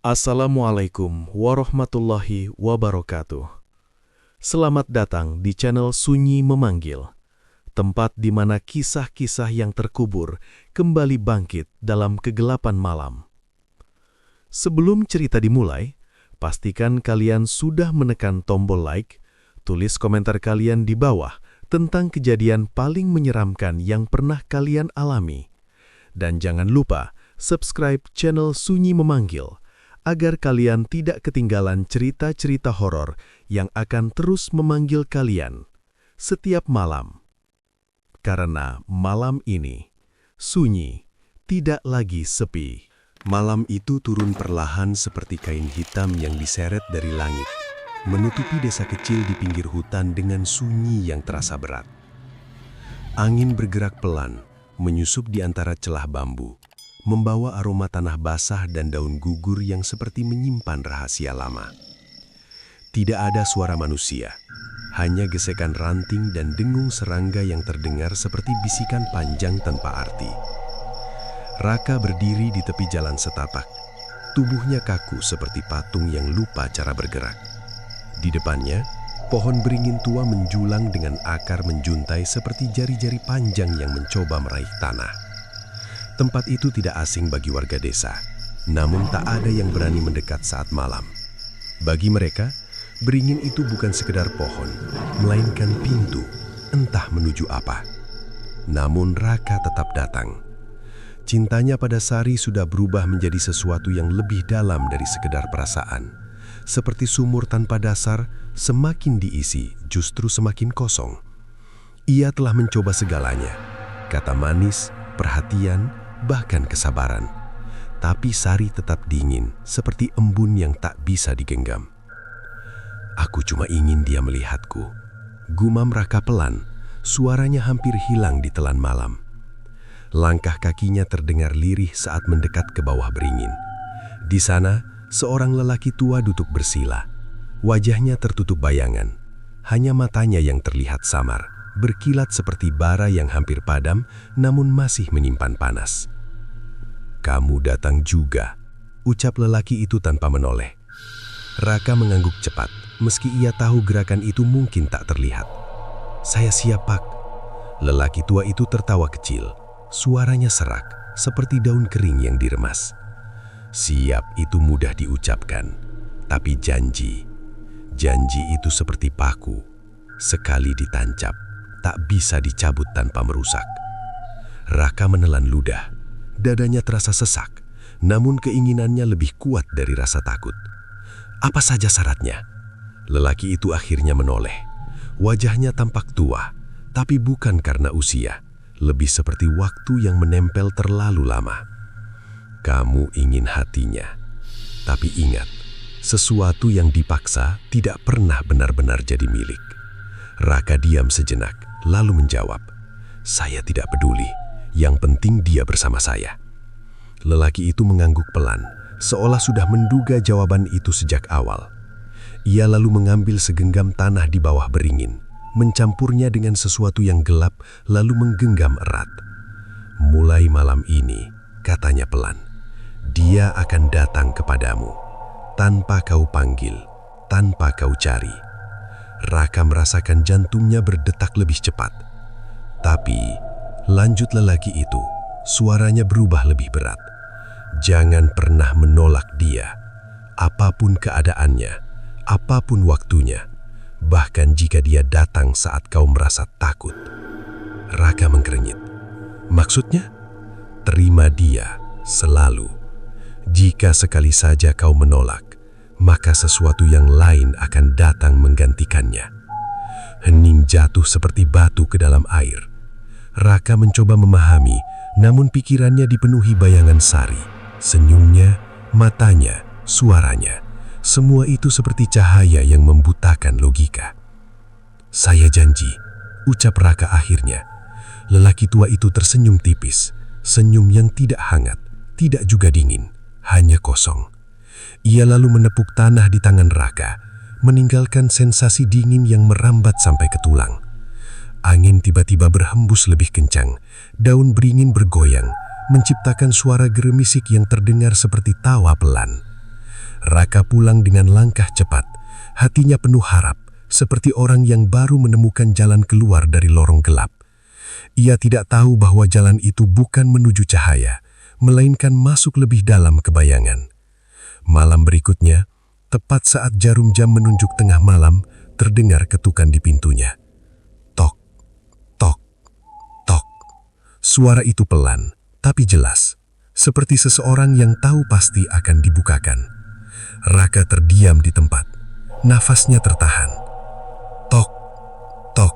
Assalamualaikum warahmatullahi wabarakatuh. Selamat datang di channel Sunyi Memanggil, tempat di mana kisah-kisah yang terkubur kembali bangkit dalam kegelapan malam. Sebelum cerita dimulai, pastikan kalian sudah menekan tombol like, tulis komentar kalian di bawah tentang kejadian paling menyeramkan yang pernah kalian alami. Dan jangan lupa subscribe channel Sunyi Memanggil, agar kalian tidak ketinggalan cerita-cerita horor yang akan terus memanggil kalian setiap malam. Karena malam ini, sunyi, tidak lagi sepi. Malam itu turun perlahan seperti kain hitam yang diseret dari langit, menutupi desa kecil di pinggir hutan dengan sunyi yang terasa berat. Angin bergerak pelan, menyusup di antara celah bambu, membawa aroma tanah basah dan daun gugur yang seperti menyimpan rahasia lama. Tidak ada suara manusia, hanya gesekan ranting dan dengung serangga yang terdengar seperti bisikan panjang tanpa arti. Raka berdiri di tepi jalan setapak, tubuhnya kaku seperti patung yang lupa cara bergerak. Di depannya, pohon beringin tua menjulang dengan akar menjuntai seperti jari-jari panjang yang mencoba meraih tanah. Tempat itu tidak asing bagi warga desa, namun tak ada yang berani mendekat saat malam. Bagi mereka, beringin itu bukan sekedar pohon, melainkan pintu, entah menuju apa. Namun Raka tetap datang. Cintanya pada Sari sudah berubah menjadi sesuatu yang lebih dalam dari sekedar perasaan. Seperti sumur tanpa dasar, semakin diisi justru semakin kosong. Ia telah mencoba segalanya, kata manis, perhatian, bahkan kesabaran. Tapi Sari tetap dingin, seperti embun yang tak bisa digenggam. Aku cuma ingin dia melihatku, gumam Raka pelan, suaranya hampir hilang di telan malam. Langkah kakinya terdengar lirih saat mendekat ke bawah beringin. Di sana, seorang lelaki tua duduk bersila. Wajahnya tertutup bayangan, hanya matanya yang terlihat samar, berkilat seperti bara yang hampir padam, namun masih menyimpan panas. "Kamu datang juga," ucap lelaki itu tanpa menoleh. Raka mengangguk cepat, meski ia tahu gerakan itu mungkin tak terlihat. "Saya siap, Pak." Lelaki tua itu tertawa kecil, suaranya serak, seperti daun kering yang diremas. "Siap itu mudah diucapkan, tapi janji itu seperti paku, sekali ditancap, tak bisa dicabut tanpa merusak." Raka menelan ludah, dadanya terasa sesak, namun keinginannya lebih kuat dari rasa takut. "Apa saja syaratnya?" Lelaki itu akhirnya menoleh. Wajahnya tampak tua, tapi bukan karena usia, lebih seperti waktu yang menempel terlalu lama. "Kamu ingin hatinya, tapi ingat, sesuatu yang dipaksa tidak pernah benar-benar jadi milik." Raka diam sejenak, lalu menjawab, "Saya tidak peduli, yang penting dia bersama saya." Lelaki itu mengangguk pelan, seolah sudah menduga jawaban itu sejak awal. Ia lalu mengambil segenggam tanah di bawah beringin, mencampurnya dengan sesuatu yang gelap, lalu menggenggam erat. "Mulai malam ini," katanya pelan, "dia akan datang kepadamu, tanpa kau panggil, tanpa kau cari." Raka merasakan jantungnya berdetak lebih cepat. "Tapi," lanjut lelaki itu, suaranya berubah lebih berat, "jangan pernah menolak dia, apapun keadaannya, apapun waktunya, bahkan jika dia datang saat kau merasa takut." Raka mengkerenyit. "Maksudnya?" "Terima dia selalu. Jika sekali saja kau menolak, maka sesuatu yang lain akan datang menggantikannya." Hening jatuh seperti batu ke dalam air. Raka mencoba memahami, namun pikirannya dipenuhi bayangan Sari. Senyumnya, matanya, suaranya, semua itu seperti cahaya yang membutakan logika. "Saya janji," ucap Raka akhirnya. Lelaki tua itu tersenyum tipis, senyum yang tidak hangat, tidak juga dingin, hanya kosong. Ia lalu menepuk tanah di tangan Raka, meninggalkan sensasi dingin yang merambat sampai ke tulang. Angin tiba-tiba berhembus lebih kencang, daun beringin bergoyang, menciptakan suara geremisik yang terdengar seperti tawa pelan. Raka pulang dengan langkah cepat, hatinya penuh harap, seperti orang yang baru menemukan jalan keluar dari lorong gelap. Ia tidak tahu bahwa jalan itu bukan menuju cahaya, melainkan masuk lebih dalam ke bayangan. Malam berikutnya, tepat saat jarum jam menunjuk tengah malam, terdengar ketukan di pintunya. Tok, tok, tok. Suara itu pelan, tapi jelas, seperti seseorang yang tahu pasti akan dibukakan. Raka terdiam di tempat, nafasnya tertahan. Tok, tok,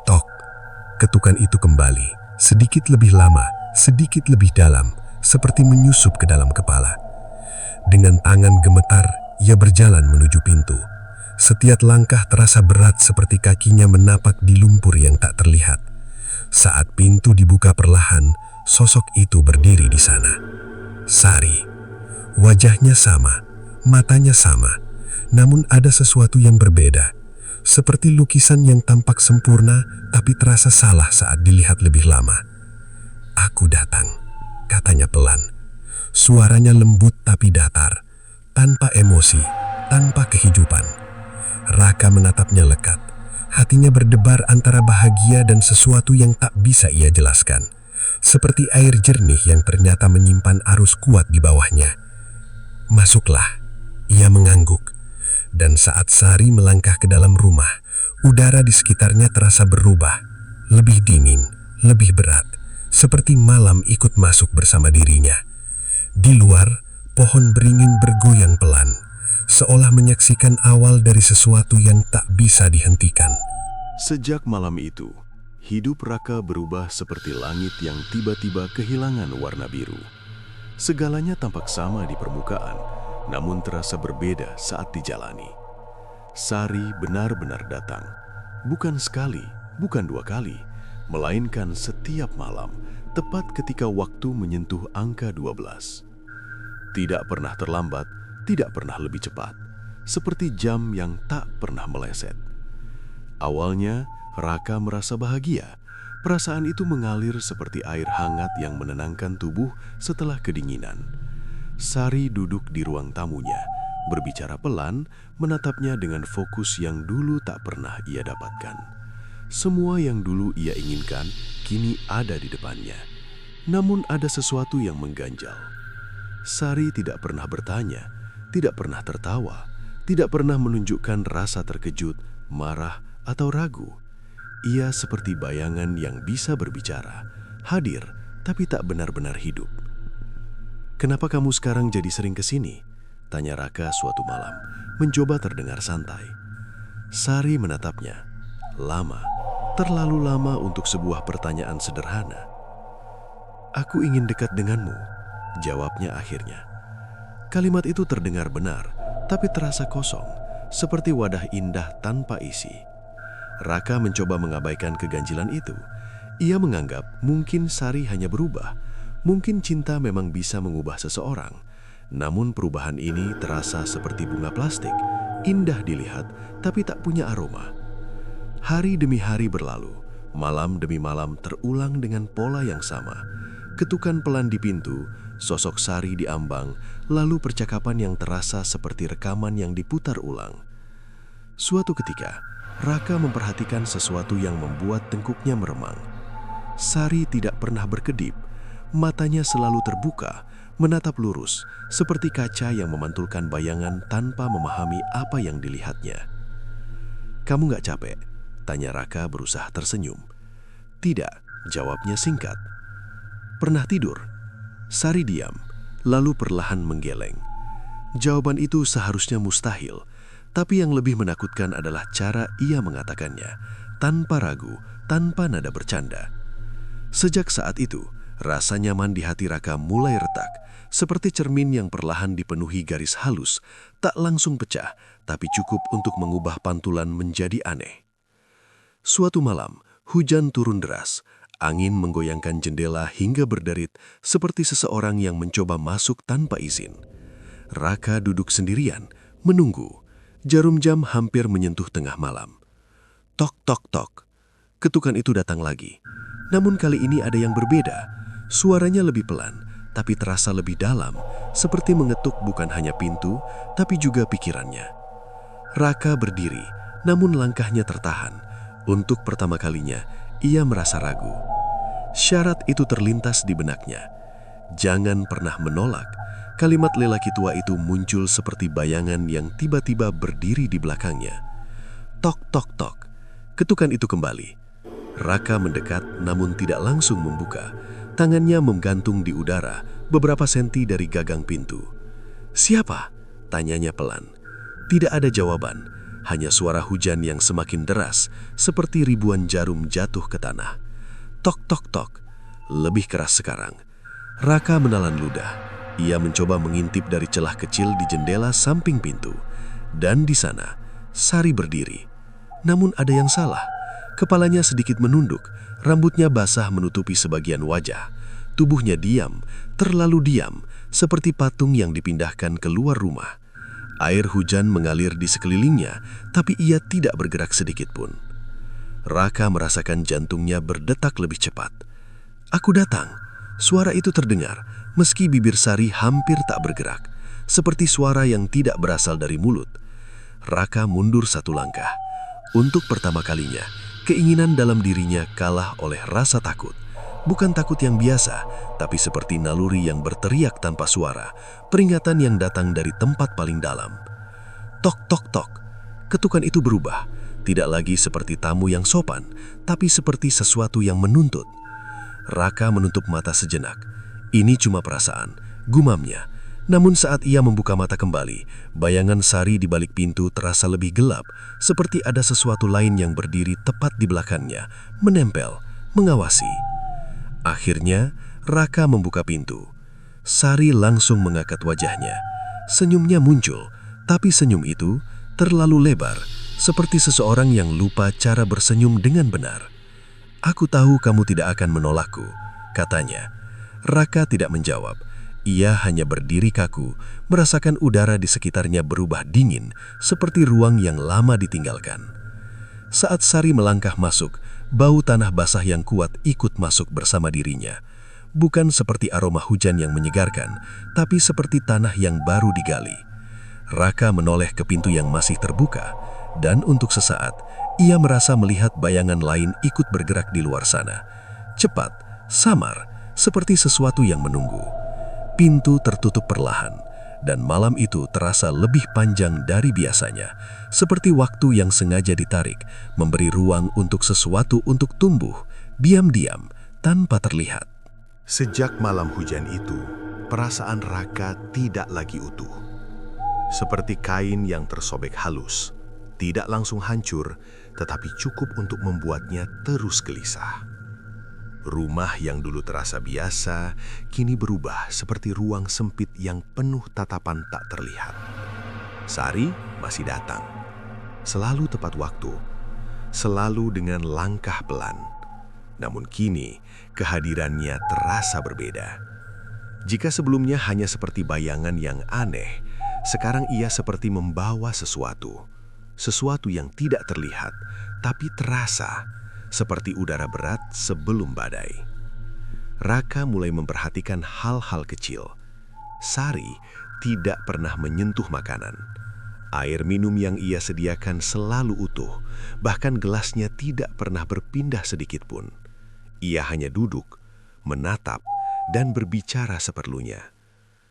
tok. Ketukan itu kembali, sedikit lebih lama, sedikit lebih dalam, seperti menyusup ke dalam kepala. Dengan tangan gemetar, ia berjalan menuju pintu. Setiap langkah terasa berat seperti kakinya menapak di lumpur yang tak terlihat. Saat pintu dibuka perlahan, sosok itu berdiri di sana. Sari. Wajahnya sama, matanya sama, namun ada sesuatu yang berbeda. Seperti lukisan yang tampak sempurna, tapi terasa salah saat dilihat lebih lama. "Aku datang," katanya pelan. Suaranya lembut tapi datar, tanpa emosi, tanpa kehidupan. Raka menatapnya lekat. Hatinya berdebar antara bahagia dan sesuatu yang tak bisa ia jelaskan. Seperti air jernih yang ternyata menyimpan arus kuat di bawahnya. "Masuklah," ia mengangguk. Dan saat Sari melangkah ke dalam rumah, udara di sekitarnya terasa berubah. Lebih dingin, lebih berat, seperti malam ikut masuk bersama dirinya. Di luar, pohon beringin bergoyang pelan, seolah menyaksikan awal dari sesuatu yang tak bisa dihentikan. Sejak malam itu, hidup Raka berubah seperti langit yang tiba-tiba kehilangan warna biru. Segalanya tampak sama di permukaan, namun terasa berbeda saat dijalani. Sari benar-benar datang, bukan sekali, bukan dua kali, melainkan setiap malam, tepat ketika waktu menyentuh angka 12. Tidak pernah terlambat, tidak pernah lebih cepat, seperti jam yang tak pernah meleset. Awalnya, Raka merasa bahagia. Perasaan itu mengalir seperti air hangat yang menenangkan tubuh setelah kedinginan. Sari duduk di ruang tamunya, berbicara pelan, menatapnya dengan fokus yang dulu tak pernah ia dapatkan. Semua yang dulu ia inginkan, kini ada di depannya. Namun ada sesuatu yang mengganjal. Sari tidak pernah bertanya, tidak pernah tertawa, tidak pernah menunjukkan rasa terkejut, marah, atau ragu. Ia seperti bayangan yang bisa berbicara, hadir, tapi tak benar-benar hidup. "Kenapa kamu sekarang jadi sering kesini?" tanya Raka suatu malam, mencoba terdengar santai. Sari menatapnya, lama, terlalu lama untuk sebuah pertanyaan sederhana. "Aku ingin dekat denganmu," jawabnya akhirnya. Kalimat itu terdengar benar, tapi terasa kosong, seperti wadah indah tanpa isi. Raka mencoba mengabaikan keganjilan itu. Ia menganggap mungkin Sari hanya berubah, mungkin cinta memang bisa mengubah seseorang. Namun perubahan ini terasa seperti bunga plastik, indah dilihat tapi tak punya aroma. Hari demi hari berlalu, malam demi malam terulang dengan pola yang sama. Ketukan pelan di pintu, sosok Sari di ambang, lalu percakapan yang terasa seperti rekaman yang diputar ulang. Suatu ketika, Raka memperhatikan sesuatu yang membuat tengkuknya meremang. Sari tidak pernah berkedip, matanya selalu terbuka, menatap lurus, seperti kaca yang memantulkan bayangan tanpa memahami apa yang dilihatnya. "Kamu gak capek?" tanya Raka berusaha tersenyum. "Tidak," jawabnya singkat. "Pernah tidur?" Sari diam, lalu perlahan menggeleng. Jawaban itu seharusnya mustahil, tapi yang lebih menakutkan adalah cara ia mengatakannya, tanpa ragu, tanpa nada bercanda. Sejak saat itu, rasa nyaman di hati Raka mulai retak, seperti cermin yang perlahan dipenuhi garis halus, tak langsung pecah, tapi cukup untuk mengubah pantulan menjadi aneh. Suatu malam, hujan turun deras, angin menggoyangkan jendela hingga berderit seperti seseorang yang mencoba masuk tanpa izin. Raka duduk sendirian, menunggu. Jarum jam hampir menyentuh tengah malam. Tok, tok, tok. Ketukan itu datang lagi. Namun kali ini ada yang berbeda. Suaranya lebih pelan, tapi terasa lebih dalam, seperti mengetuk bukan hanya pintu, tapi juga pikirannya. Raka berdiri, namun langkahnya tertahan. Untuk pertama kalinya, ia merasa ragu. Syarat itu terlintas di benaknya. Jangan pernah menolak. Kalimat lelaki tua itu muncul seperti bayangan yang tiba-tiba berdiri di belakangnya. Tok, tok, tok. Ketukan itu kembali. Raka mendekat namun tidak langsung membuka. Tangannya menggantung di udara beberapa senti dari gagang pintu. "Siapa?" tanyanya pelan. Tidak ada jawaban, hanya suara hujan yang semakin deras seperti ribuan jarum jatuh ke tanah. Tok, tok, tok. Lebih keras sekarang. Raka menelan ludah. Ia mencoba mengintip dari celah kecil di jendela samping pintu. Dan di sana, Sari berdiri. Namun ada yang salah. Kepalanya sedikit menunduk, rambutnya basah menutupi sebagian wajah. Tubuhnya diam, terlalu diam, seperti patung yang dipindahkan keluar rumah. Air hujan mengalir di sekelilingnya, tapi ia tidak bergerak sedikit pun. Raka merasakan jantungnya berdetak lebih cepat. "Aku datang." Suara itu terdengar, meski bibir Sari hampir tak bergerak, seperti suara yang tidak berasal dari mulut. Raka mundur satu langkah. Untuk pertama kalinya, keinginan dalam dirinya kalah oleh rasa takut. Bukan takut yang biasa, tapi seperti naluri yang berteriak tanpa suara, peringatan yang datang dari tempat paling dalam. Tok, tok, tok. Ketukan itu berubah, tidak lagi seperti tamu yang sopan, tapi seperti sesuatu yang menuntut. Raka menutup mata sejenak. Ini cuma perasaan, gumamnya. Namun saat ia membuka mata kembali, bayangan Sari di balik pintu terasa lebih gelap, seperti ada sesuatu lain yang berdiri tepat di belakangnya, menempel, mengawasi. Akhirnya, Raka membuka pintu. Sari langsung mengangkat wajahnya. Senyumnya muncul, tapi senyum itu terlalu lebar, seperti seseorang yang lupa cara bersenyum dengan benar. "Aku tahu kamu tidak akan menolakku," katanya. Raka tidak menjawab. Ia hanya berdiri kaku, merasakan udara di sekitarnya berubah dingin, seperti ruang yang lama ditinggalkan. Saat Sari melangkah masuk, bau tanah basah yang kuat ikut masuk bersama dirinya. Bukan seperti aroma hujan yang menyegarkan, tapi seperti tanah yang baru digali. Raka menoleh ke pintu yang masih terbuka, dan untuk sesaat, ia merasa melihat bayangan lain ikut bergerak di luar sana. Cepat, samar, seperti sesuatu yang menunggu. Pintu tertutup perlahan, dan malam itu terasa lebih panjang dari biasanya, seperti waktu yang sengaja ditarik, memberi ruang untuk sesuatu untuk tumbuh, diam-diam, tanpa terlihat. Sejak malam hujan itu, perasaan Raka tidak lagi utuh. Seperti kain yang tersobek halus, tidak langsung hancur, tetapi cukup untuk membuatnya terus gelisah. Rumah yang dulu terasa biasa, kini berubah seperti ruang sempit yang penuh tatapan tak terlihat. Sari masih datang, selalu tepat waktu, selalu dengan langkah pelan. Namun kini, kehadirannya terasa berbeda. Jika sebelumnya hanya seperti bayangan yang aneh, sekarang ia seperti membawa sesuatu. Sesuatu yang tidak terlihat, tapi terasa, seperti udara berat sebelum badai. Raka mulai memperhatikan hal-hal kecil. Sari tidak pernah menyentuh makanan. Air minum yang ia sediakan selalu utuh, bahkan gelasnya tidak pernah berpindah sedikit pun. Ia hanya duduk, menatap, dan berbicara seperlunya.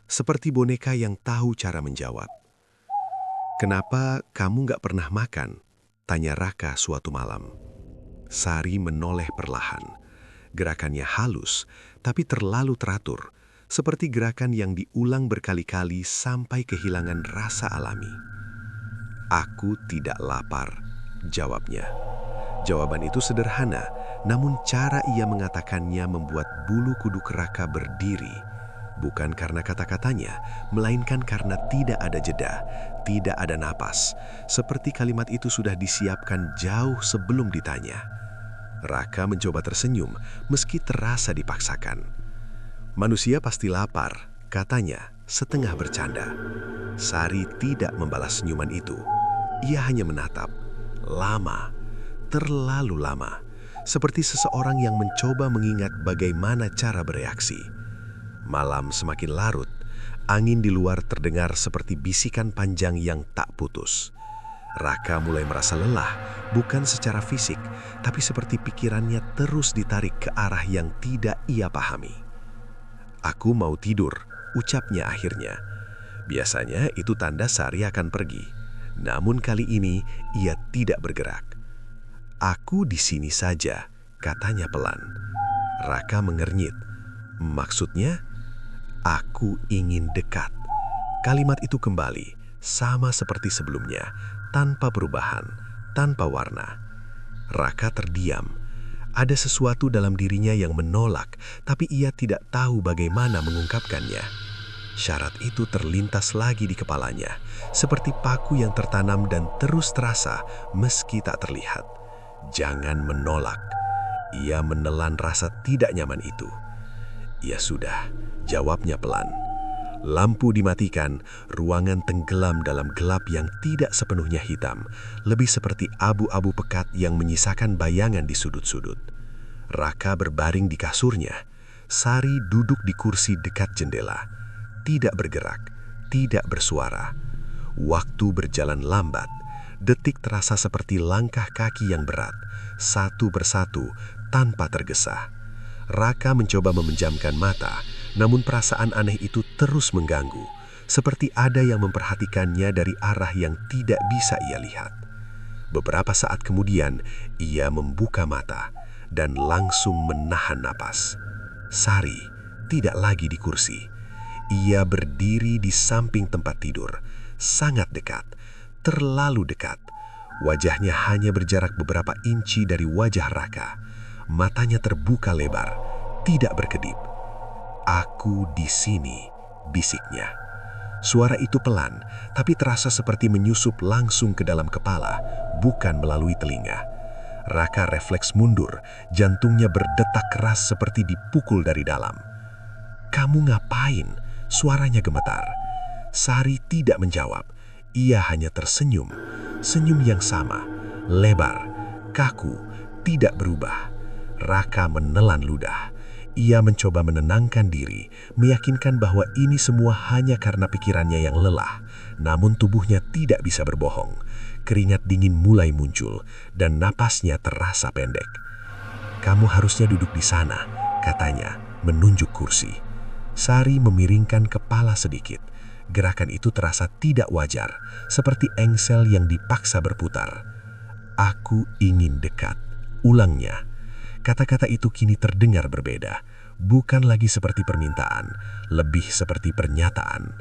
Seperti boneka yang tahu cara menjawab. "Kenapa kamu gak pernah makan?" tanya Raka suatu malam. Sari menoleh perlahan. Gerakannya halus, tapi terlalu teratur, seperti gerakan yang diulang berkali-kali sampai kehilangan rasa alami. "Aku tidak lapar," jawabnya. Jawaban itu sederhana, namun cara ia mengatakannya membuat bulu kuduk Raka berdiri. Bukan karena kata-katanya, melainkan karena tidak ada jeda, tidak ada napas. Seperti kalimat itu sudah disiapkan jauh sebelum ditanya. Raka mencoba tersenyum, meski terasa dipaksakan. "Manusia pasti lapar," katanya, setengah bercanda. Sari tidak membalas senyuman itu. Ia hanya menatap. Lama, terlalu lama. Seperti seseorang yang mencoba mengingat bagaimana cara bereaksi. Malam semakin larut, angin di luar terdengar seperti bisikan panjang yang tak putus. Raka mulai merasa lelah, bukan secara fisik, tapi seperti pikirannya terus ditarik ke arah yang tidak ia pahami. "Aku mau tidur," ucapnya akhirnya. Biasanya itu tanda Sari akan pergi. Namun kali ini ia tidak bergerak. "Aku di sini saja," katanya pelan. Raka mengernyit. "Maksudnya?" "Aku ingin dekat." Kalimat itu kembali, sama seperti sebelumnya, tanpa perubahan, tanpa warna. Raka terdiam. Ada sesuatu dalam dirinya yang menolak, tapi ia tidak tahu bagaimana mengungkapkannya. Syarat itu terlintas lagi di kepalanya, seperti paku yang tertanam dan terus terasa meski tak terlihat. Jangan menolak. Ia menelan rasa tidak nyaman itu. "Ya sudah," jawabnya pelan. Lampu dimatikan, ruangan tenggelam dalam gelap yang tidak sepenuhnya hitam, lebih seperti abu-abu pekat yang menyisakan bayangan di sudut-sudut. Raka berbaring di kasurnya. Sari duduk di kursi dekat jendela. Tidak bergerak, tidak bersuara. Waktu berjalan lambat. Detik terasa seperti langkah kaki yang berat, satu persatu tanpa tergesa. Raka mencoba memejamkan mata, namun perasaan aneh itu terus mengganggu, seperti ada yang memperhatikannya dari arah yang tidak bisa ia lihat. Beberapa saat kemudian, ia membuka mata dan langsung menahan napas. Sari tidak lagi di kursi. Ia berdiri di samping tempat tidur, sangat dekat, terlalu dekat. Wajahnya hanya berjarak beberapa inci dari wajah Raka. Matanya terbuka lebar, tidak berkedip. "Aku di sini," bisiknya. Suara itu pelan, tapi terasa seperti menyusup langsung ke dalam kepala, bukan melalui telinga. Raka refleks mundur, jantungnya berdetak keras seperti dipukul dari dalam. "Kamu ngapain?" Suaranya gemetar. Sari tidak menjawab. Ia hanya tersenyum. Senyum yang sama, lebar, kaku, tidak berubah. Raka menelan ludah. Ia mencoba menenangkan diri, meyakinkan bahwa ini semua hanya karena pikirannya yang lelah. Namun tubuhnya tidak bisa berbohong. Keringat dingin mulai muncul dan napasnya terasa pendek. "Kamu harusnya duduk di sana," katanya, menunjuk kursi. Sari memiringkan kepala sedikit. Gerakan itu terasa tidak wajar, seperti engsel yang dipaksa berputar. "Aku ingin dekat," ulangnya. Kata-kata itu kini terdengar berbeda, bukan lagi seperti permintaan, lebih seperti pernyataan.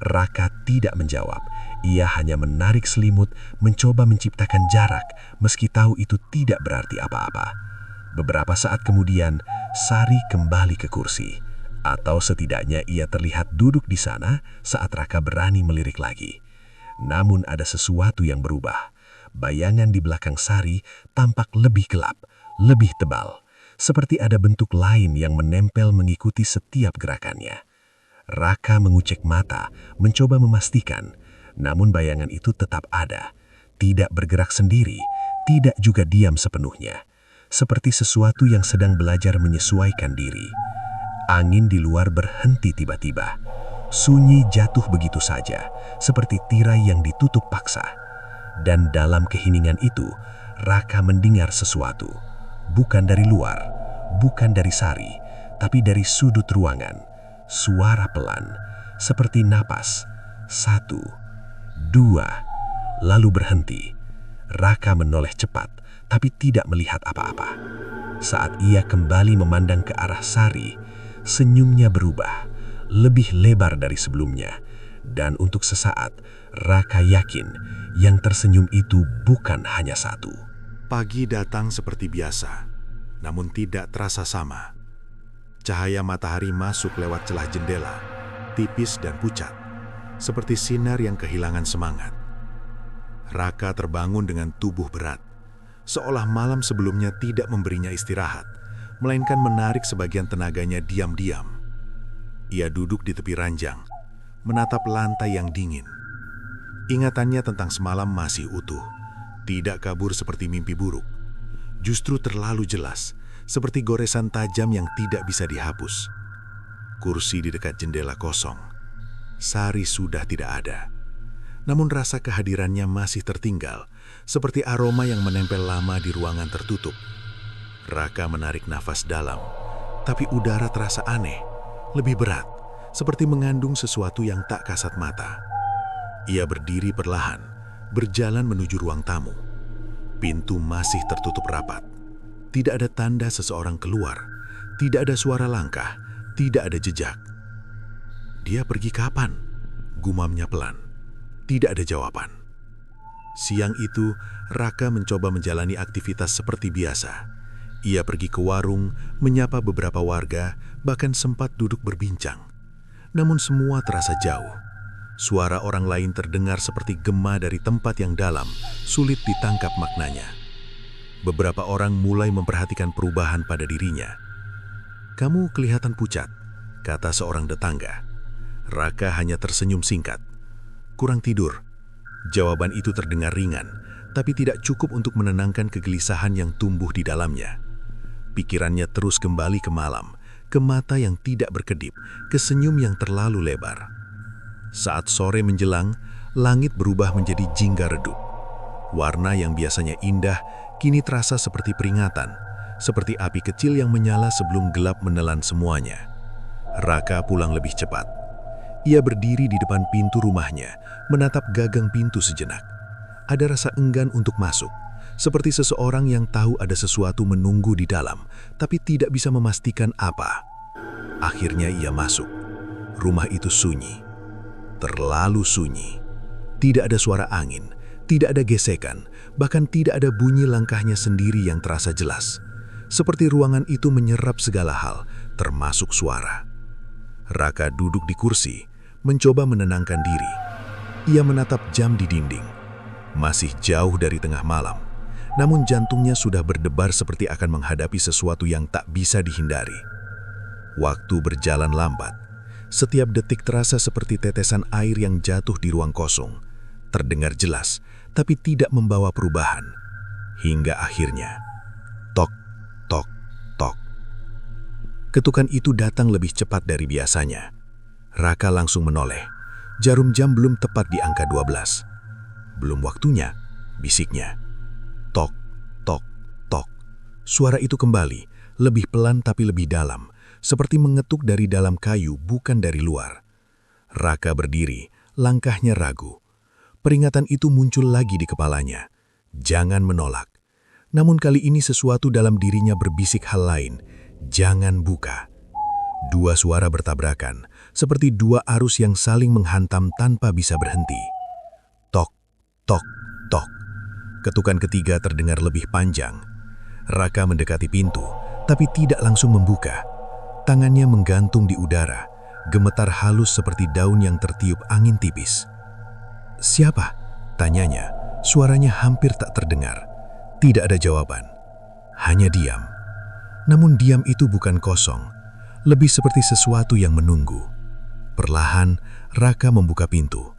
Raka tidak menjawab. Ia hanya menarik selimut, mencoba menciptakan jarak, meski tahu itu tidak berarti apa-apa. Beberapa saat kemudian, Sari kembali ke kursi. Atau setidaknya ia terlihat duduk di sana saat Raka berani melirik lagi. Namun ada sesuatu yang berubah. Bayangan di belakang Sari tampak lebih gelap, lebih tebal. Seperti ada bentuk lain yang menempel mengikuti setiap gerakannya. Raka mengucek mata, mencoba memastikan. Namun bayangan itu tetap ada. Tidak bergerak sendiri, tidak juga diam sepenuhnya. Seperti sesuatu yang sedang belajar menyesuaikan diri. Angin di luar berhenti tiba-tiba. Sunyi jatuh begitu saja, seperti tirai yang ditutup paksa. Dan dalam keheningan itu, Raka mendengar sesuatu. Bukan dari luar, bukan dari Sari, tapi dari sudut ruangan. Suara pelan, seperti napas. 1, 2, lalu berhenti. Raka menoleh cepat, tapi tidak melihat apa-apa. Saat ia kembali memandang ke arah Sari, senyumnya berubah, lebih lebar dari sebelumnya. Dan untuk sesaat, Raka yakin yang tersenyum itu bukan hanya satu. Pagi datang seperti biasa, namun tidak terasa sama. Cahaya matahari masuk lewat celah jendela, tipis dan pucat, seperti sinar yang kehilangan semangat. Raka terbangun dengan tubuh berat, seolah malam sebelumnya tidak memberinya istirahat, melainkan menarik sebagian tenaganya diam-diam. Ia duduk di tepi ranjang, menatap lantai yang dingin. Ingatannya tentang semalam masih utuh, tidak kabur seperti mimpi buruk. Justru terlalu jelas, seperti goresan tajam yang tidak bisa dihapus. kursi di dekat jendela kosong. Sari sudah tidak ada. Namun rasa kehadirannya masih tertinggal, seperti aroma yang menempel lama di ruangan tertutup. Raka menarik nafas dalam, tapi udara terasa aneh, lebih berat, seperti mengandung sesuatu yang tak kasat mata. Ia berdiri perlahan, berjalan menuju ruang tamu. Pintu masih tertutup rapat. Tidak ada tanda seseorang keluar, tidak ada suara langkah, tidak ada jejak. Dia pergi kapan? Gumamnya pelan. Tidak ada jawaban. Siang itu, Raka mencoba menjalani aktivitas seperti biasa. Ia pergi ke warung, menyapa beberapa warga, bahkan sempat duduk berbincang. Namun semua terasa jauh. Suara orang lain terdengar seperti gema dari tempat yang dalam, sulit ditangkap maknanya. Beberapa orang mulai memperhatikan perubahan pada dirinya. "Kamu kelihatan pucat," kata seorang tetangga. Raka hanya tersenyum singkat. "Kurang tidur." Jawaban itu terdengar ringan, tapi tidak cukup untuk menenangkan kegelisahan yang tumbuh di dalamnya. Pikirannya terus kembali ke malam, ke mata yang tidak berkedip, ke senyum yang terlalu lebar. Saat sore menjelang, langit berubah menjadi jingga redup. Warna yang biasanya indah, kini terasa seperti peringatan, seperti api kecil yang menyala sebelum gelap menelan semuanya. Raka pulang lebih cepat. Ia berdiri di depan pintu rumahnya, menatap gagang pintu sejenak. Ada rasa enggan untuk masuk, seperti seseorang yang tahu ada sesuatu menunggu di dalam, tapi tidak bisa memastikan apa. Akhirnya ia masuk. Rumah itu sunyi, terlalu sunyi. Tidak ada suara angin, tidak ada gesekan, bahkan tidak ada bunyi langkahnya sendiri yang terasa jelas. Seperti ruangan itu menyerap segala hal, termasuk suara. Raka duduk di kursi, mencoba menenangkan diri. Ia menatap jam di dinding. Masih jauh dari tengah malam, namun jantungnya sudah berdebar seperti akan menghadapi sesuatu yang tak bisa dihindari. Waktu berjalan lambat. Setiap detik terasa seperti tetesan air yang jatuh di ruang kosong. Terdengar jelas, tapi tidak membawa perubahan. Hingga akhirnya, tok, tok, tok. Ketukan itu datang lebih cepat dari biasanya. Raka langsung menoleh. Jarum jam belum tepat di angka 12. "Belum waktunya," bisiknya. Tok, tok, tok. Suara itu kembali, lebih pelan tapi lebih dalam, seperti mengetuk dari dalam kayu, bukan dari luar. Raka berdiri, langkahnya ragu. Peringatan itu muncul lagi di kepalanya. Jangan menolak. Namun kali ini sesuatu dalam dirinya berbisik hal lain. Jangan buka. Dua suara bertabrakan, seperti dua arus yang saling menghantam tanpa bisa berhenti. Tok, tok, tok. Ketukan ketiga terdengar lebih panjang. Raka mendekati pintu, tapi tidak langsung membuka. Tangannya menggantung di udara, gemetar halus seperti daun yang tertiup angin tipis. "Siapa?" tanyanya. Suaranya hampir tak terdengar. Tidak ada jawaban. Hanya diam. Namun diam itu bukan kosong. Lebih seperti sesuatu yang menunggu. Perlahan, Raka membuka pintu.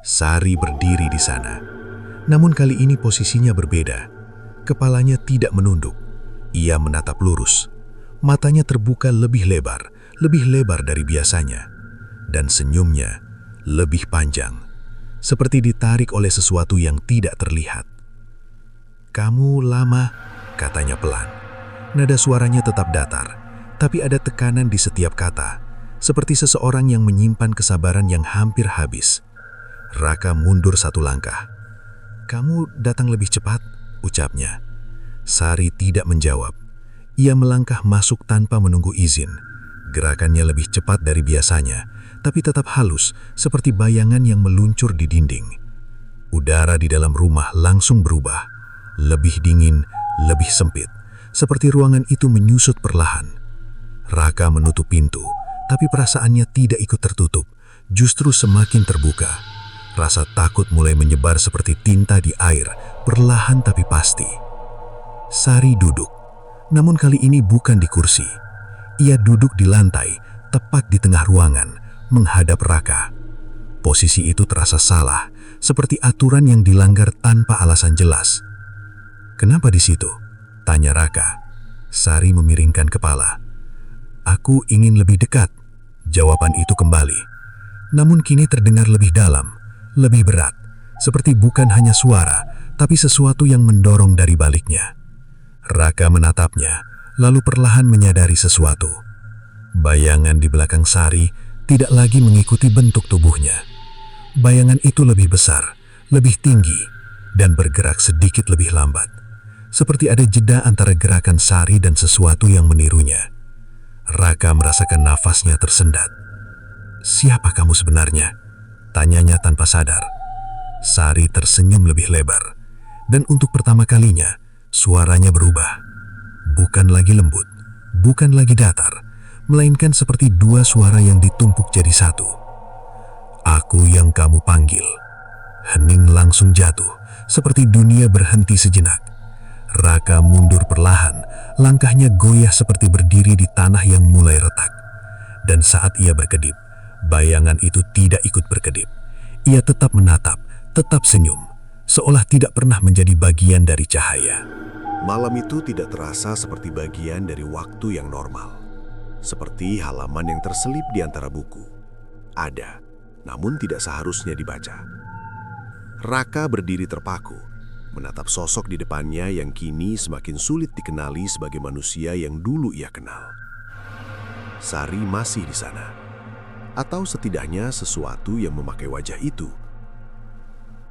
Sari berdiri di sana. Namun kali ini posisinya berbeda. Kepalanya tidak menunduk. Ia menatap lurus. Matanya terbuka lebih lebar dari biasanya. Dan senyumnya lebih panjang. Seperti ditarik oleh sesuatu yang tidak terlihat. "Kamu lama," katanya pelan. Nada suaranya tetap datar, tapi ada tekanan di setiap kata, seperti seseorang yang menyimpan kesabaran yang hampir habis. Raka mundur satu langkah. "Kamu datang lebih cepat," ucapnya. Sari tidak menjawab. Ia melangkah masuk tanpa menunggu izin. Gerakannya lebih cepat dari biasanya, tapi tetap halus, seperti bayangan yang meluncur di dinding. Udara di dalam rumah langsung berubah. Lebih dingin, lebih sempit, seperti ruangan itu menyusut perlahan. Raka menutup pintu, tapi perasaannya tidak ikut tertutup, justru semakin terbuka. Rasa takut mulai menyebar seperti tinta di air, perlahan tapi pasti. Sari duduk, namun kali ini bukan di kursi. Ia duduk di lantai, tepat di tengah ruangan, menghadap Raka. Posisi itu terasa salah, seperti aturan yang dilanggar tanpa alasan jelas. "Kenapa di situ?" tanya Raka. Sari memiringkan kepala. "Aku ingin lebih dekat," Jawaban itu kembali, namun kini terdengar lebih dalam, lebih berat, seperti bukan hanya suara, tapi sesuatu yang mendorong dari baliknya. Raka menatapnya, lalu perlahan menyadari sesuatu. Bayangan di belakang Sari tidak lagi mengikuti bentuk tubuhnya. Bayangan itu lebih besar, lebih tinggi, dan bergerak sedikit lebih lambat. Seperti ada jeda antara gerakan Sari dan sesuatu yang menirunya. Raka merasakan nafasnya tersendat. "Siapa kamu sebenarnya?" tanyanya tanpa sadar. Sari tersenyum lebih lebar, dan untuk pertama kalinya, suaranya berubah. Bukan lagi lembut, bukan lagi datar, melainkan seperti dua suara yang ditumpuk jadi satu. "Aku yang kamu panggil." Hening langsung jatuh, seperti dunia berhenti sejenak. Raka mundur perlahan, langkahnya goyah seperti berdiri di tanah yang mulai retak. Dan saat ia berkedip, bayangan itu tidak ikut berkedip. Ia tetap menatap, tetap senyum, seolah tidak pernah menjadi bagian dari cahaya. Malam itu tidak terasa seperti bagian dari waktu yang normal. Seperti halaman yang terselip di antara buku. Ada, namun tidak seharusnya dibaca. Raka berdiri terpaku, menatap sosok di depannya yang kini semakin sulit dikenali sebagai manusia yang dulu ia kenal. Sari masih di sana, atau setidaknya sesuatu yang memakai wajah itu.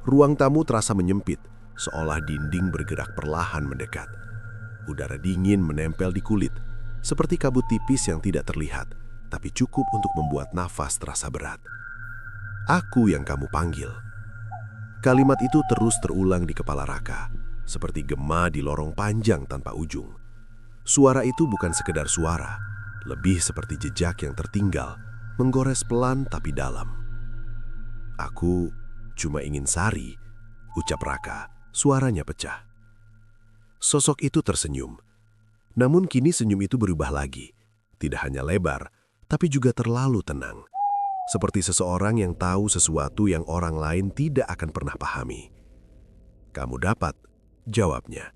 Ruang tamu terasa menyempit, seolah dinding bergerak perlahan mendekat. Udara dingin menempel di kulit, seperti kabut tipis yang tidak terlihat, tapi cukup untuk membuat nafas terasa berat. "Aku yang kamu panggil." Kalimat itu terus terulang di kepala Raka, seperti gema di lorong panjang tanpa ujung. Suara itu bukan sekedar suara, lebih seperti jejak yang tertinggal, menggores pelan tapi dalam. "Aku cuma ingin Sari," ucap Raka, suaranya pecah. Sosok itu tersenyum, namun kini senyum itu berubah lagi. Tidak hanya lebar, tapi juga terlalu tenang. Seperti seseorang yang tahu sesuatu yang orang lain tidak akan pernah pahami. "Kamu dapat," jawabnya.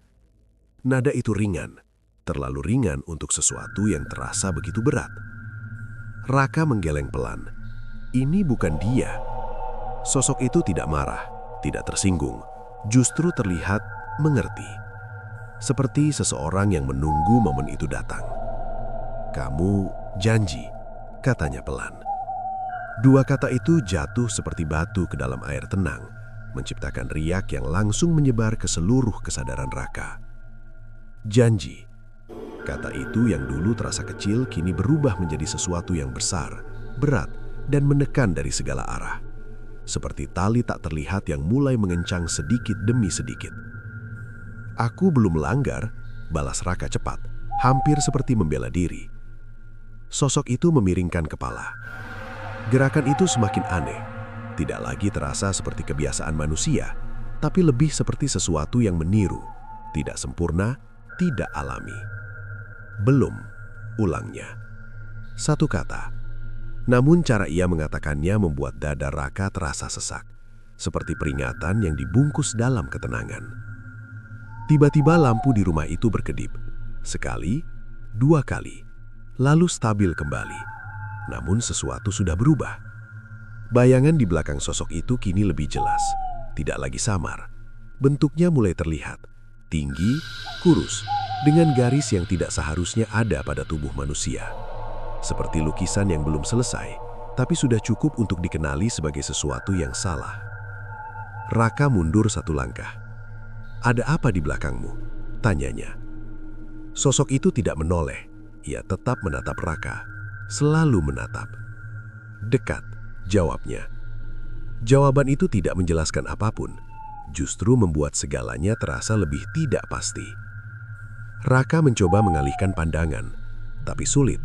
Nada itu ringan, terlalu ringan untuk sesuatu yang terasa begitu berat. Raka menggeleng pelan. Ini bukan dia. Sosok itu tidak marah, tidak tersinggung, justru terlihat mengerti. Seperti seseorang yang menunggu momen itu datang. "Kamu janji," katanya pelan. Dua kata itu jatuh seperti batu ke dalam air tenang, menciptakan riak yang langsung menyebar ke seluruh kesadaran Raka. Janji. Kata itu yang dulu terasa kecil kini berubah menjadi sesuatu yang besar, berat, dan menekan dari segala arah. Seperti tali tak terlihat yang mulai mengencang sedikit demi sedikit. "Aku belum melanggar," balas Raka cepat, hampir seperti membela diri. Sosok itu memiringkan kepala. Gerakan itu semakin aneh, tidak lagi terasa seperti kebiasaan manusia, tapi lebih seperti sesuatu yang meniru, tidak sempurna, tidak alami. "Belum," ulangnya. Satu kata, namun cara ia mengatakannya membuat dada Raka terasa sesak, seperti peringatan yang dibungkus dalam ketenangan. Tiba-tiba lampu di rumah itu berkedip, sekali, dua kali, lalu stabil kembali. Namun sesuatu sudah berubah. Bayangan di belakang sosok itu kini lebih jelas, tidak lagi samar. Bentuknya mulai terlihat, tinggi, kurus, dengan garis yang tidak seharusnya ada pada tubuh manusia. Seperti lukisan yang belum selesai, tapi sudah cukup untuk dikenali sebagai sesuatu yang salah. Raka mundur satu langkah. "Ada apa di belakangmu?" tanyanya. Sosok itu tidak menoleh, ia tetap menatap Raka. Selalu menatap. "Dekat," jawabnya. Jawaban itu tidak menjelaskan apapun, justru membuat segalanya terasa lebih tidak pasti. Raka mencoba mengalihkan pandangan, tapi sulit.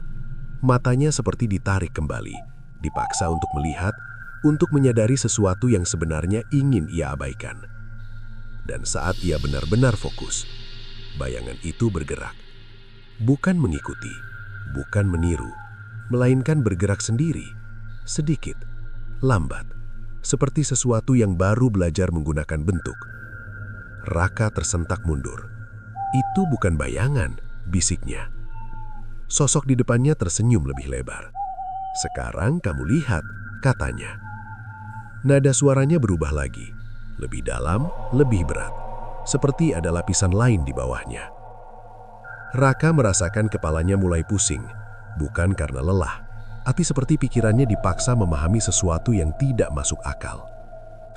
Matanya seperti ditarik kembali, dipaksa untuk melihat, untuk menyadari sesuatu yang sebenarnya ingin ia abaikan. Dan saat ia benar-benar fokus, bayangan itu bergerak. Bukan mengikuti, bukan meniru, melainkan bergerak sendiri, sedikit, lambat, seperti sesuatu yang baru belajar menggunakan bentuk. Raka tersentak mundur. "Itu bukan bayangan," bisiknya. Sosok di depannya tersenyum lebih lebar. Sekarang kamu lihat, katanya. Nada suaranya berubah lagi, lebih dalam, lebih berat, seperti ada lapisan lain di bawahnya. Raka merasakan kepalanya mulai pusing, bukan karena lelah, tapi seperti pikirannya dipaksa memahami sesuatu yang tidak masuk akal.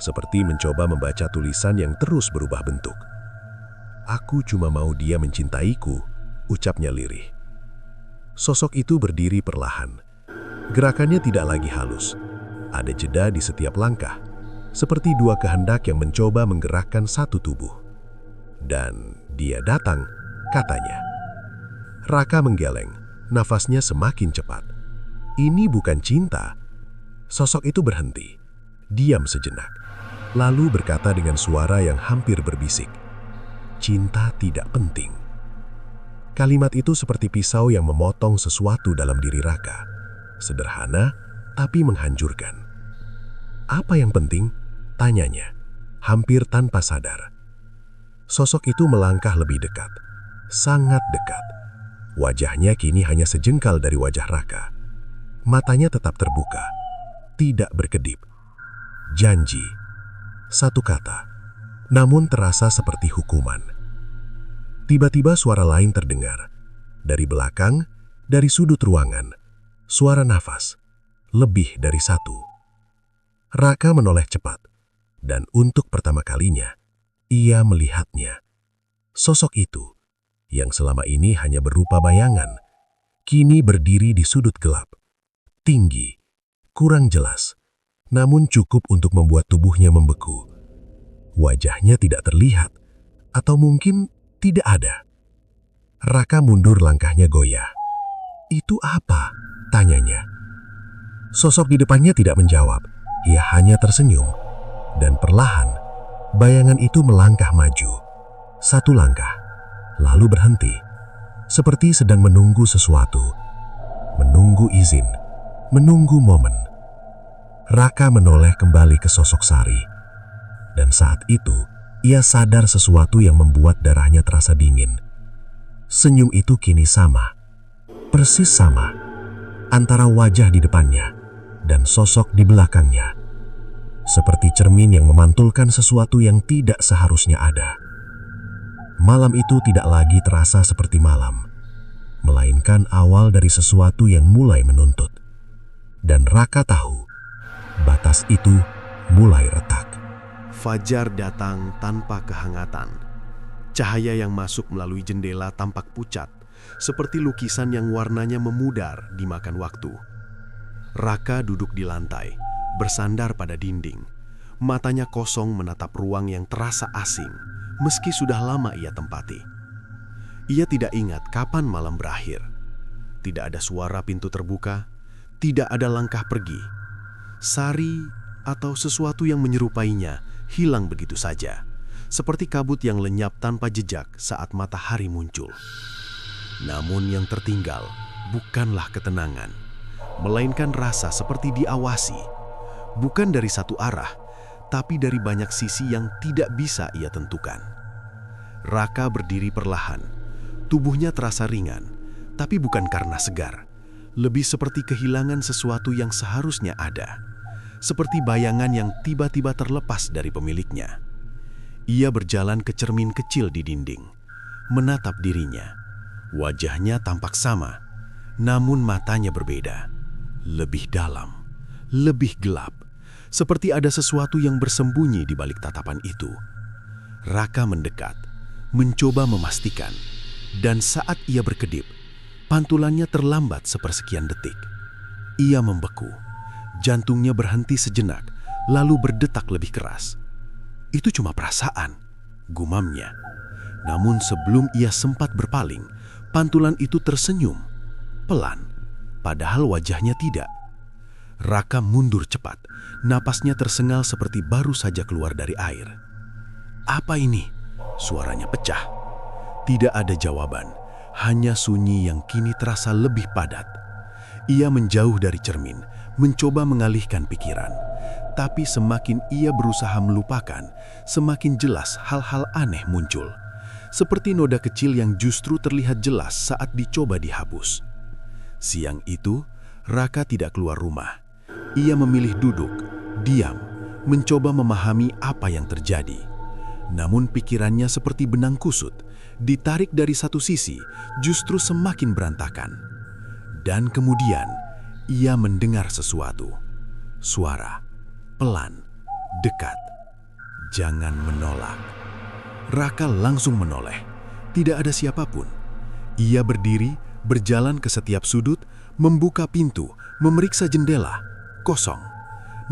Seperti mencoba membaca tulisan yang terus berubah bentuk. "Aku cuma mau dia mencintaiku," ucapnya lirih. Sosok itu berdiri perlahan. Gerakannya tidak lagi halus. Ada jeda di setiap langkah, seperti dua kehendak yang mencoba menggerakkan satu tubuh. "Dan dia datang," katanya. Raka menggeleng, nafasnya semakin cepat. Ini bukan cinta. Sosok itu berhenti, diam sejenak, lalu berkata dengan suara yang hampir berbisik, "Cinta tidak penting." Kalimat itu seperti pisau yang memotong sesuatu dalam diri Raka. Sederhana, tapi menghancurkan. "Apa yang penting?" tanyanya, hampir tanpa sadar. Sosok itu melangkah lebih dekat, sangat dekat. Wajahnya kini hanya sejengkal dari wajah Raka. Matanya tetap terbuka, tidak berkedip. Janji. Satu kata, namun terasa seperti hukuman. Tiba-tiba suara lain terdengar. Dari belakang, dari sudut ruangan, suara nafas. Lebih dari satu. Raka menoleh cepat, dan untuk pertama kalinya, ia melihatnya. Sosok itu, yang selama ini hanya berupa bayangan, kini berdiri di sudut gelap. Tinggi, kurang jelas, namun cukup untuk membuat tubuhnya membeku. Wajahnya tidak terlihat, atau mungkin tidak ada. Raka mundur, langkahnya goyah. "Itu apa?" tanyanya. Sosok di depannya tidak menjawab, ia hanya tersenyum. Dan perlahan, bayangan itu melangkah maju. Satu langkah, lalu berhenti, seperti sedang menunggu sesuatu, menunggu izin, menunggu momen. Raka menoleh kembali ke sosok Sari, dan saat itu ia sadar sesuatu yang membuat darahnya terasa dingin. Senyum itu kini sama, persis sama, antara wajah di depannya dan sosok di belakangnya, seperti cermin yang memantulkan sesuatu yang tidak seharusnya ada. Malam itu tidak lagi terasa seperti malam, melainkan awal dari sesuatu yang mulai menuntut. Dan Raka tahu, batas itu mulai retak. Fajar datang tanpa kehangatan. Cahaya yang masuk melalui jendela tampak pucat, seperti lukisan yang warnanya memudar dimakan waktu. Raka duduk di lantai, bersandar pada dinding. Matanya kosong menatap ruang yang terasa asing, meski sudah lama ia tempati. Ia tidak ingat kapan malam berakhir. Tidak ada suara pintu terbuka, tidak ada langkah pergi. Sari atau sesuatu yang menyerupainya hilang begitu saja, seperti kabut yang lenyap tanpa jejak saat matahari muncul. Namun yang tertinggal bukanlah ketenangan, melainkan rasa seperti diawasi, bukan dari satu arah, tapi dari banyak sisi yang tidak bisa ia tentukan. Raka berdiri perlahan, tubuhnya terasa ringan, tapi bukan karena segar, lebih seperti kehilangan sesuatu yang seharusnya ada, seperti bayangan yang tiba-tiba terlepas dari pemiliknya. Ia berjalan ke cermin kecil di dinding, menatap dirinya. Wajahnya tampak sama, namun matanya berbeda, lebih dalam, lebih gelap, seperti ada sesuatu yang bersembunyi di balik tatapan itu. Raka mendekat, mencoba memastikan, dan saat ia berkedip, pantulannya terlambat sepersekian detik. Ia membeku, jantungnya berhenti sejenak, lalu berdetak lebih keras. Itu cuma perasaan, gumamnya. Namun sebelum ia sempat berpaling, pantulan itu tersenyum, pelan, padahal wajahnya tidak. Raka mundur cepat, napasnya tersengal seperti baru saja keluar dari air. "Apa ini?" Suaranya pecah. Tidak ada jawaban, hanya sunyi yang kini terasa lebih padat. Ia menjauh dari cermin, mencoba mengalihkan pikiran. Tapi semakin ia berusaha melupakan, semakin jelas hal-hal aneh muncul. Seperti noda kecil yang justru terlihat jelas saat dicoba dihapus. Siang itu, Raka tidak keluar rumah. Ia memilih duduk, diam, mencoba memahami apa yang terjadi. Namun pikirannya seperti benang kusut, ditarik dari satu sisi, justru semakin berantakan. Dan kemudian, ia mendengar sesuatu. Suara, pelan, dekat. Jangan menolak. Raka langsung menoleh. Tidak ada siapapun. Ia berdiri, berjalan ke setiap sudut, membuka pintu, memeriksa jendela. Kosong.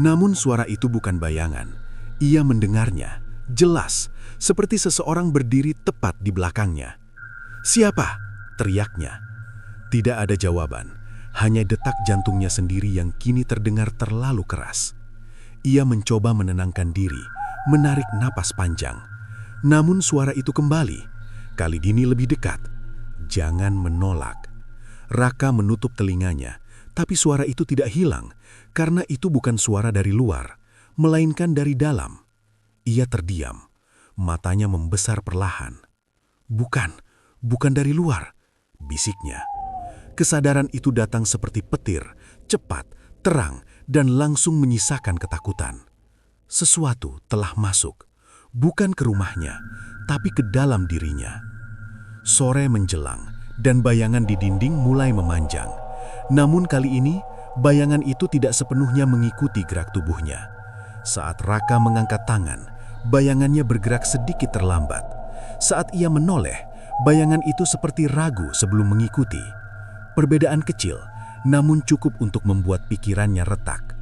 Namun suara itu bukan bayangan. Ia mendengarnya, jelas, seperti seseorang berdiri tepat di belakangnya. "Siapa?" teriaknya. Tidak ada jawaban, hanya detak jantungnya sendiri yang kini terdengar terlalu keras. Ia mencoba menenangkan diri, menarik napas panjang. Namun suara itu kembali, kali ini lebih dekat. "Jangan menolak." Raka menutup telinganya, tapi suara itu tidak hilang, karena itu bukan suara dari luar, melainkan dari dalam. Ia terdiam, matanya membesar perlahan. Bukan dari luar," bisiknya. Kesadaran itu datang seperti petir, cepat, terang, dan langsung menyisakan ketakutan. Sesuatu telah masuk, bukan ke rumahnya, tapi ke dalam dirinya. Sore menjelang, dan bayangan di dinding mulai memanjang. Namun kali ini, bayangan itu tidak sepenuhnya mengikuti gerak tubuhnya. Saat Raka mengangkat tangan, bayangannya bergerak sedikit terlambat. Saat ia menoleh, bayangan itu seperti ragu sebelum mengikuti. Perbedaan kecil, namun cukup untuk membuat pikirannya retak.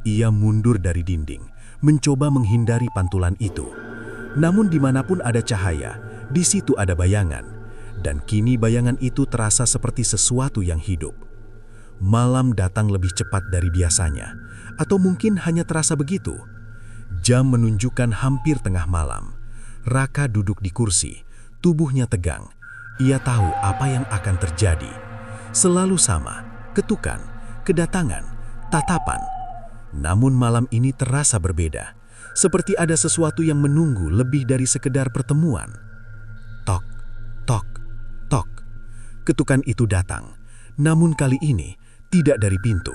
Ia mundur dari dinding, mencoba menghindari pantulan itu. Namun dimanapun ada cahaya, di situ ada bayangan. Dan kini bayangan itu terasa seperti sesuatu yang hidup. Malam datang lebih cepat dari biasanya, atau mungkin hanya terasa begitu. Jam menunjukkan hampir tengah malam. Raka duduk di kursi, tubuhnya tegang. Ia tahu apa yang akan terjadi. Selalu sama, ketukan, kedatangan, tatapan. Namun malam ini terasa berbeda, seperti ada sesuatu yang menunggu lebih dari sekedar pertemuan. Tok, tok, tok. Ketukan itu datang, namun kali ini tidak dari pintu.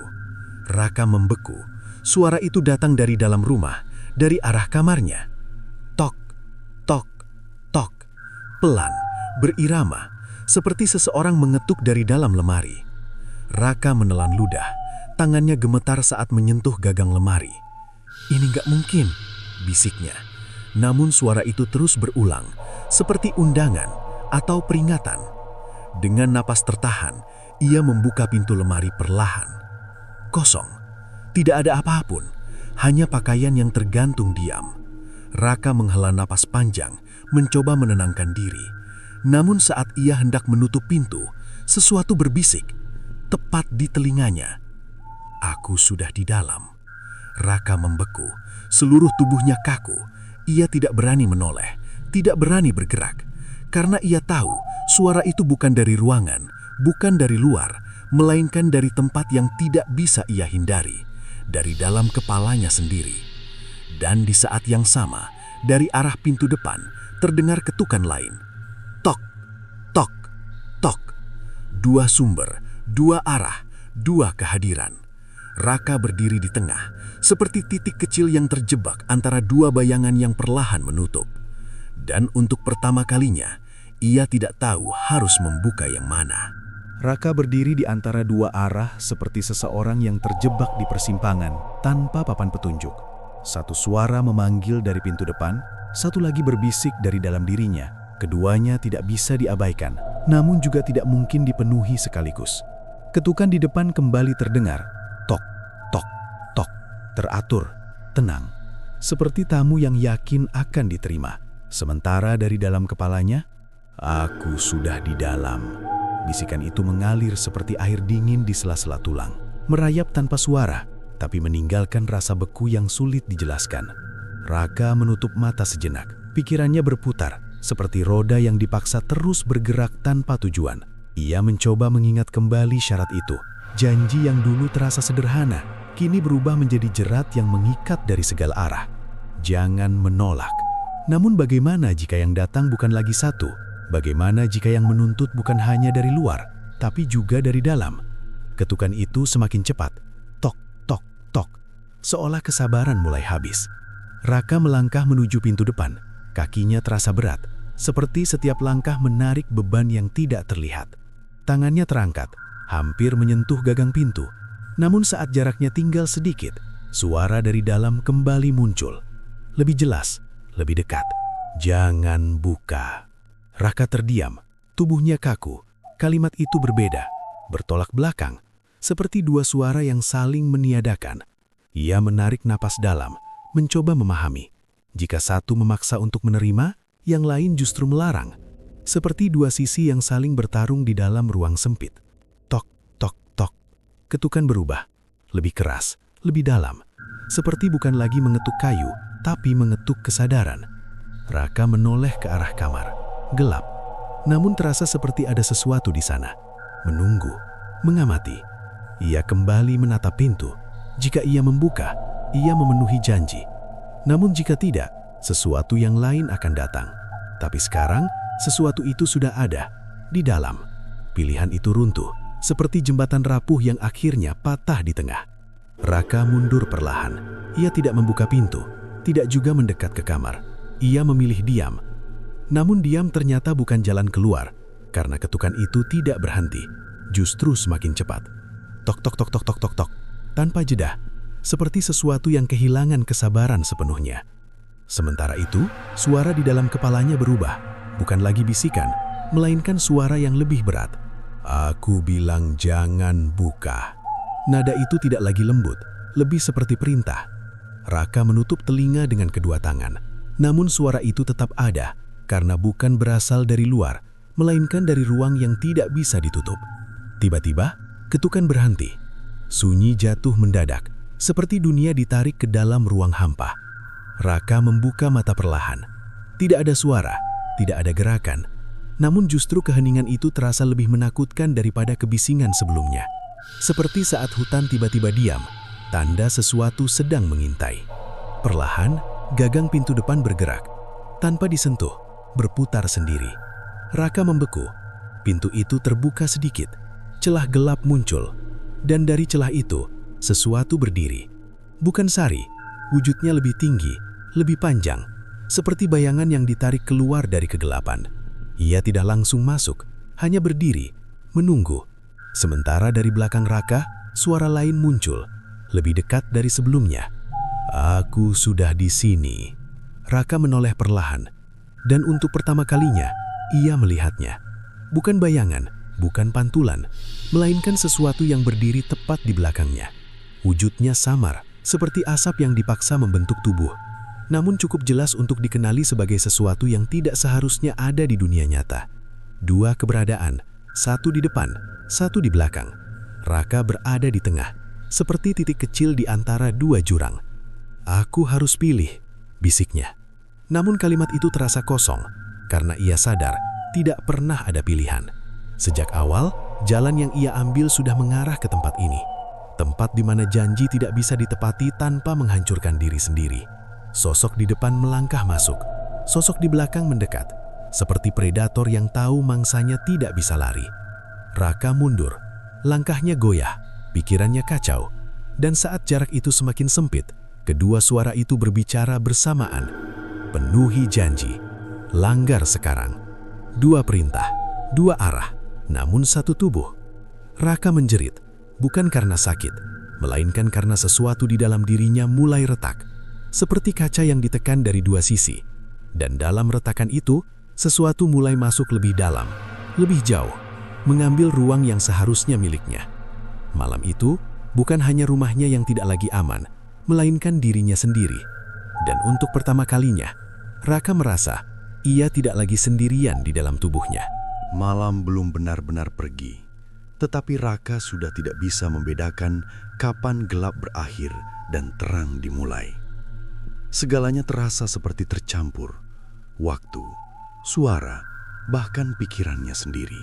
Raka membeku. Suara itu datang dari dalam rumah, dari arah kamarnya. Tok, tok, tok. Pelan, berirama, seperti seseorang mengetuk dari dalam lemari. Raka menelan ludah, tangannya gemetar saat menyentuh gagang lemari. "Ini nggak mungkin," bisiknya. Namun suara itu terus berulang, seperti undangan atau peringatan. Dengan napas tertahan, ia membuka pintu lemari perlahan. Kosong, tidak ada apapun, hanya pakaian yang tergantung diam. Raka menghela napas panjang, mencoba menenangkan diri. Namun saat ia hendak menutup pintu, sesuatu berbisik, tepat di telinganya. "Aku sudah di dalam." Raka membeku, seluruh tubuhnya kaku. Ia tidak berani menoleh, tidak berani bergerak. Karena ia tahu suara itu bukan dari ruangan, bukan dari luar, melainkan dari tempat yang tidak bisa ia hindari, dari dalam kepalanya sendiri. Dan di saat yang sama, dari arah pintu depan, terdengar ketukan lain. Tok, tok, tok. Dua sumber, dua arah, dua kehadiran. Raka berdiri di tengah, seperti titik kecil yang terjebak antara dua bayangan yang perlahan menutup. Dan untuk pertama kalinya, ia tidak tahu harus membuka yang mana. Raka berdiri di antara dua arah seperti seseorang yang terjebak di persimpangan tanpa papan petunjuk. Satu suara memanggil dari pintu depan, satu lagi berbisik dari dalam dirinya. Keduanya tidak bisa diabaikan, namun juga tidak mungkin dipenuhi sekaligus. Ketukan di depan kembali terdengar. Tok, tok, tok. Teratur, tenang. Seperti tamu yang yakin akan diterima. Sementara dari dalam kepalanya, "Aku sudah di dalam." Bisikan itu mengalir seperti air dingin di sela-sela tulang. Merayap tanpa suara, tapi meninggalkan rasa beku yang sulit dijelaskan. Raka menutup mata sejenak. Pikirannya berputar, seperti roda yang dipaksa terus bergerak tanpa tujuan. Ia mencoba mengingat kembali syarat itu. Janji yang dulu terasa sederhana, kini berubah menjadi jerat yang mengikat dari segala arah. Jangan menolak. Namun bagaimana jika yang datang bukan lagi satu? Bagaimana jika yang menuntut bukan hanya dari luar, tapi juga dari dalam? Ketukan itu semakin cepat. Tok, tok, tok. Seolah kesabaran mulai habis. Raka melangkah menuju pintu depan. Kakinya terasa berat, seperti setiap langkah menarik beban yang tidak terlihat. Tangannya terangkat, hampir menyentuh gagang pintu. Namun saat jaraknya tinggal sedikit, suara dari dalam kembali muncul. Lebih jelas, lebih dekat. Jangan buka. Raka terdiam, tubuhnya kaku. Kalimat itu berbeda, bertolak belakang, seperti dua suara yang saling meniadakan. Ia menarik napas dalam, mencoba memahami. Jika satu memaksa untuk menerima, yang lain justru melarang. Seperti dua sisi yang saling bertarung di dalam ruang sempit. Tok, tok, tok. Ketukan berubah, lebih keras, lebih dalam. Seperti bukan lagi mengetuk kayu, tapi mengetuk kesadaran. Raka menoleh ke arah kamar. Gelap, namun terasa seperti ada sesuatu di sana. Menunggu, mengamati. Ia kembali menatap pintu. Jika ia membuka, ia memenuhi janji. Namun jika tidak, sesuatu yang lain akan datang. Tapi sekarang, sesuatu itu sudah ada, di dalam. Pilihan itu runtuh, seperti jembatan rapuh yang akhirnya patah di tengah. Raka mundur perlahan. Ia tidak membuka pintu, tidak juga mendekat ke kamar. Ia memilih diam. Namun diam ternyata bukan jalan keluar, karena ketukan itu tidak berhenti, justru semakin cepat. Tok tok tok tok tok tok tok, tanpa jeda, seperti sesuatu yang kehilangan kesabaran sepenuhnya. Sementara itu, suara di dalam kepalanya berubah, bukan lagi bisikan, melainkan suara yang lebih berat. Aku bilang jangan buka. Nada itu tidak lagi lembut, lebih seperti perintah. Raka menutup telinga dengan kedua tangan. Namun suara itu tetap ada, karena bukan berasal dari luar, melainkan dari ruang yang tidak bisa ditutup. Tiba-tiba, ketukan berhenti. Sunyi jatuh mendadak, seperti dunia ditarik ke dalam ruang hampa. Raka membuka mata perlahan. Tidak ada suara, tidak ada gerakan. Namun justru keheningan itu terasa lebih menakutkan daripada kebisingan sebelumnya. Seperti saat hutan tiba-tiba diam, tanda sesuatu sedang mengintai. Perlahan, gagang pintu depan bergerak, tanpa disentuh, berputar sendiri. Raka membeku. Pintu itu terbuka sedikit. Celah gelap muncul. Dan dari celah itu, sesuatu berdiri. Bukan Sari, wujudnya lebih tinggi, lebih panjang, seperti bayangan yang ditarik keluar dari kegelapan. Ia tidak langsung masuk, hanya berdiri, menunggu. Sementara dari belakang Raka, suara lain muncul, lebih dekat dari sebelumnya. Aku sudah di sini. Raka menoleh perlahan, dan untuk pertama kalinya, ia melihatnya. Bukan bayangan, bukan pantulan, melainkan sesuatu yang berdiri tepat di belakangnya. Wujudnya samar, seperti asap yang dipaksa membentuk tubuh, namun cukup jelas untuk dikenali sebagai sesuatu yang tidak seharusnya ada di dunia nyata. Dua keberadaan, satu di depan, satu di belakang. Raka berada di tengah, seperti titik kecil di antara dua jurang. Aku harus pilih, bisiknya. Namun kalimat itu terasa kosong, karena ia sadar tidak pernah ada pilihan. Sejak awal, jalan yang ia ambil sudah mengarah ke tempat ini. Tempat di mana janji tidak bisa ditepati tanpa menghancurkan diri sendiri. Sosok di depan melangkah masuk, sosok di belakang mendekat, seperti predator yang tahu mangsanya tidak bisa lari. Raka mundur, langkahnya goyah, pikirannya kacau, dan saat jarak itu semakin sempit, kedua suara itu berbicara bersamaan. Penuhi janji, langgar sekarang. Dua perintah, dua arah, namun satu tubuh. Raka menjerit, bukan karena sakit, melainkan karena sesuatu di dalam dirinya mulai retak, seperti kaca yang ditekan dari dua sisi. Dan dalam retakan itu, sesuatu mulai masuk lebih dalam, lebih jauh, mengambil ruang yang seharusnya miliknya. Malam itu, bukan hanya rumahnya yang tidak lagi aman, melainkan dirinya sendiri. Dan untuk pertama kalinya, Raka merasa ia tidak lagi sendirian di dalam tubuhnya. Malam belum benar-benar pergi, tetapi Raka sudah tidak bisa membedakan kapan gelap berakhir dan terang dimulai. Segalanya terasa seperti tercampur, waktu, suara, bahkan pikirannya sendiri.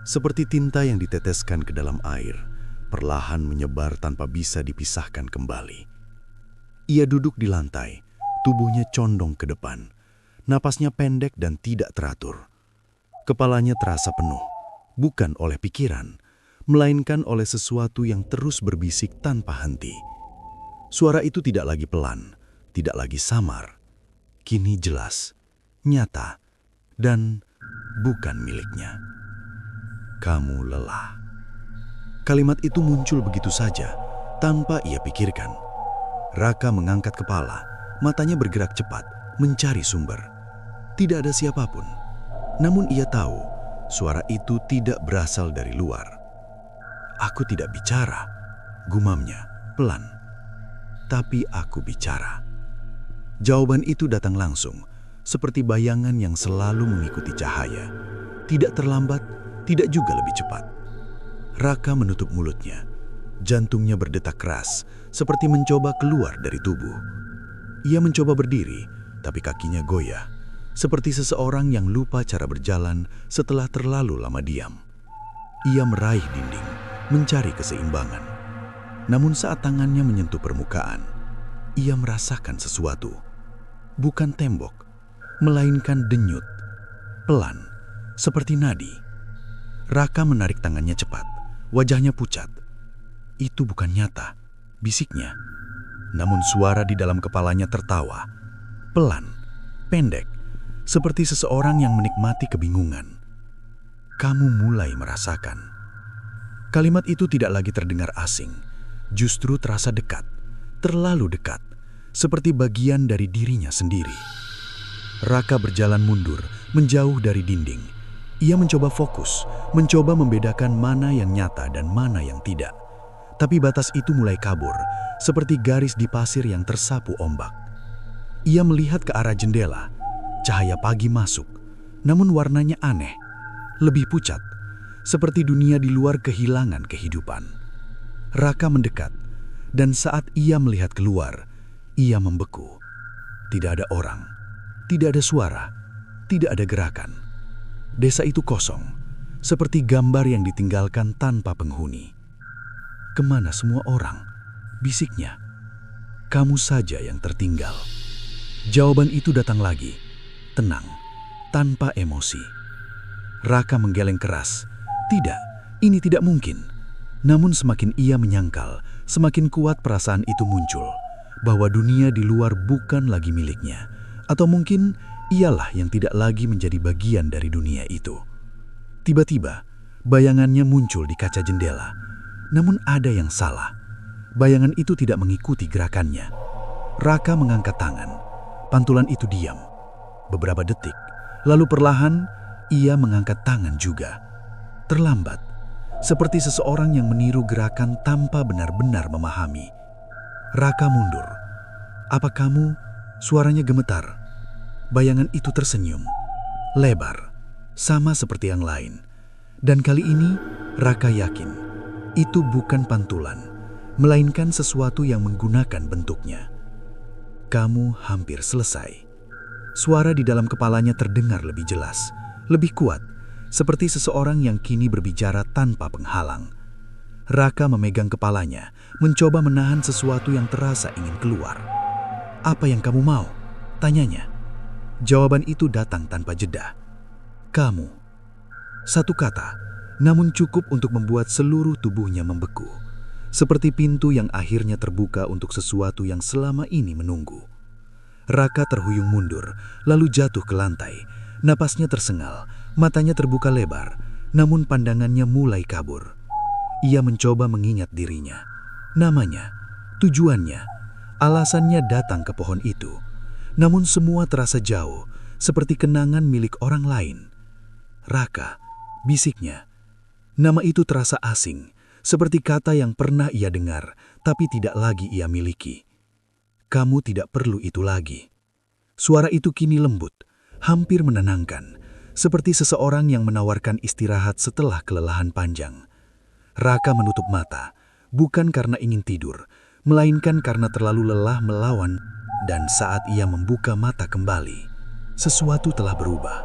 Seperti tinta yang diteteskan ke dalam air, perlahan menyebar tanpa bisa dipisahkan kembali. Ia duduk di lantai, tubuhnya condong ke depan, napasnya pendek dan tidak teratur. Kepalanya terasa penuh, bukan oleh pikiran, melainkan oleh sesuatu yang terus berbisik tanpa henti. Suara itu tidak lagi pelan, tidak lagi samar. Kini jelas, nyata, dan bukan miliknya. Kamu lelah. Kalimat itu muncul begitu saja, tanpa ia pikirkan. Raka mengangkat kepala, matanya bergerak cepat, mencari sumber. Tidak ada siapapun. Namun ia tahu, suara itu tidak berasal dari luar. Aku tidak bicara, gumamnya, pelan. Tapi aku bicara. Jawaban itu datang langsung, seperti bayangan yang selalu mengikuti cahaya. Tidak terlambat, tidak juga lebih cepat. Raka menutup mulutnya. Jantungnya berdetak keras, seperti mencoba keluar dari tubuh. Ia mencoba berdiri, tapi kakinya goyah, seperti seseorang yang lupa cara berjalan setelah terlalu lama diam. Ia meraih dinding, mencari keseimbangan. Namun saat tangannya menyentuh permukaan, ia merasakan sesuatu. Bukan tembok, melainkan denyut, pelan, seperti nadi. Raka menarik tangannya cepat, wajahnya pucat. Itu bukan nyata, bisiknya. Namun suara di dalam kepalanya tertawa, pelan, pendek, seperti seseorang yang menikmati kebingungan. Kamu mulai merasakan. Kalimat itu tidak lagi terdengar asing, justru terasa dekat, terlalu dekat, seperti bagian dari dirinya sendiri. Raka berjalan mundur, menjauh dari dinding. Ia mencoba fokus, mencoba membedakan mana yang nyata dan mana yang tidak. Tapi batas itu mulai kabur, seperti garis di pasir yang tersapu ombak. Ia melihat ke arah jendela. Cahaya pagi masuk, namun warnanya aneh, lebih pucat, seperti dunia di luar kehilangan kehidupan. Raka mendekat, dan saat ia melihat keluar, ia membeku. Tidak ada orang, tidak ada suara, tidak ada gerakan. Desa itu kosong, seperti gambar yang ditinggalkan tanpa penghuni. Kemana semua orang? Bisiknya. Kamu saja yang tertinggal. Jawaban itu datang lagi, tenang, tanpa emosi. Raka menggeleng keras. Tidak, ini tidak mungkin. Namun semakin ia menyangkal, semakin kuat perasaan itu muncul, bahwa dunia di luar bukan lagi miliknya, atau mungkin ialah yang tidak lagi menjadi bagian dari dunia itu. Tiba-tiba, bayangannya muncul di kaca jendela. Namun ada yang salah. Bayangan itu tidak mengikuti gerakannya. Raka mengangkat tangan. Pantulan itu diam. Beberapa detik, lalu perlahan ia mengangkat tangan juga. Terlambat, seperti seseorang yang meniru gerakan tanpa benar-benar memahami. Raka mundur. Apa kamu? Suaranya gemetar. Bayangan itu tersenyum. Lebar, sama seperti yang lain. Dan kali ini, Raka yakin itu bukan pantulan, melainkan sesuatu yang menggunakan bentuknya. Kamu hampir selesai. Suara di dalam kepalanya terdengar lebih jelas, lebih kuat, seperti seseorang yang kini berbicara tanpa penghalang. Raka memegang kepalanya, mencoba menahan sesuatu yang terasa ingin keluar. Apa yang kamu mau? Tanyanya. Jawaban itu datang tanpa jeda. Kamu. Satu kata, namun cukup untuk membuat seluruh tubuhnya membeku. Seperti pintu yang akhirnya terbuka untuk sesuatu yang selama ini menunggu. Raka terhuyung mundur, lalu jatuh ke lantai. Napasnya tersengal, matanya terbuka lebar, namun pandangannya mulai kabur. Ia mencoba mengingat dirinya, namanya, tujuannya, alasannya datang ke pohon itu. Namun semua terasa jauh, seperti kenangan milik orang lain. Raka, bisiknya. Nama itu terasa asing, seperti kata yang pernah ia dengar, tapi tidak lagi ia miliki. Kamu tidak perlu itu lagi. Suara itu kini lembut, hampir menenangkan, seperti seseorang yang menawarkan istirahat setelah kelelahan panjang. Raka menutup mata, bukan karena ingin tidur, melainkan karena terlalu lelah melawan, dan saat ia membuka mata kembali, sesuatu telah berubah.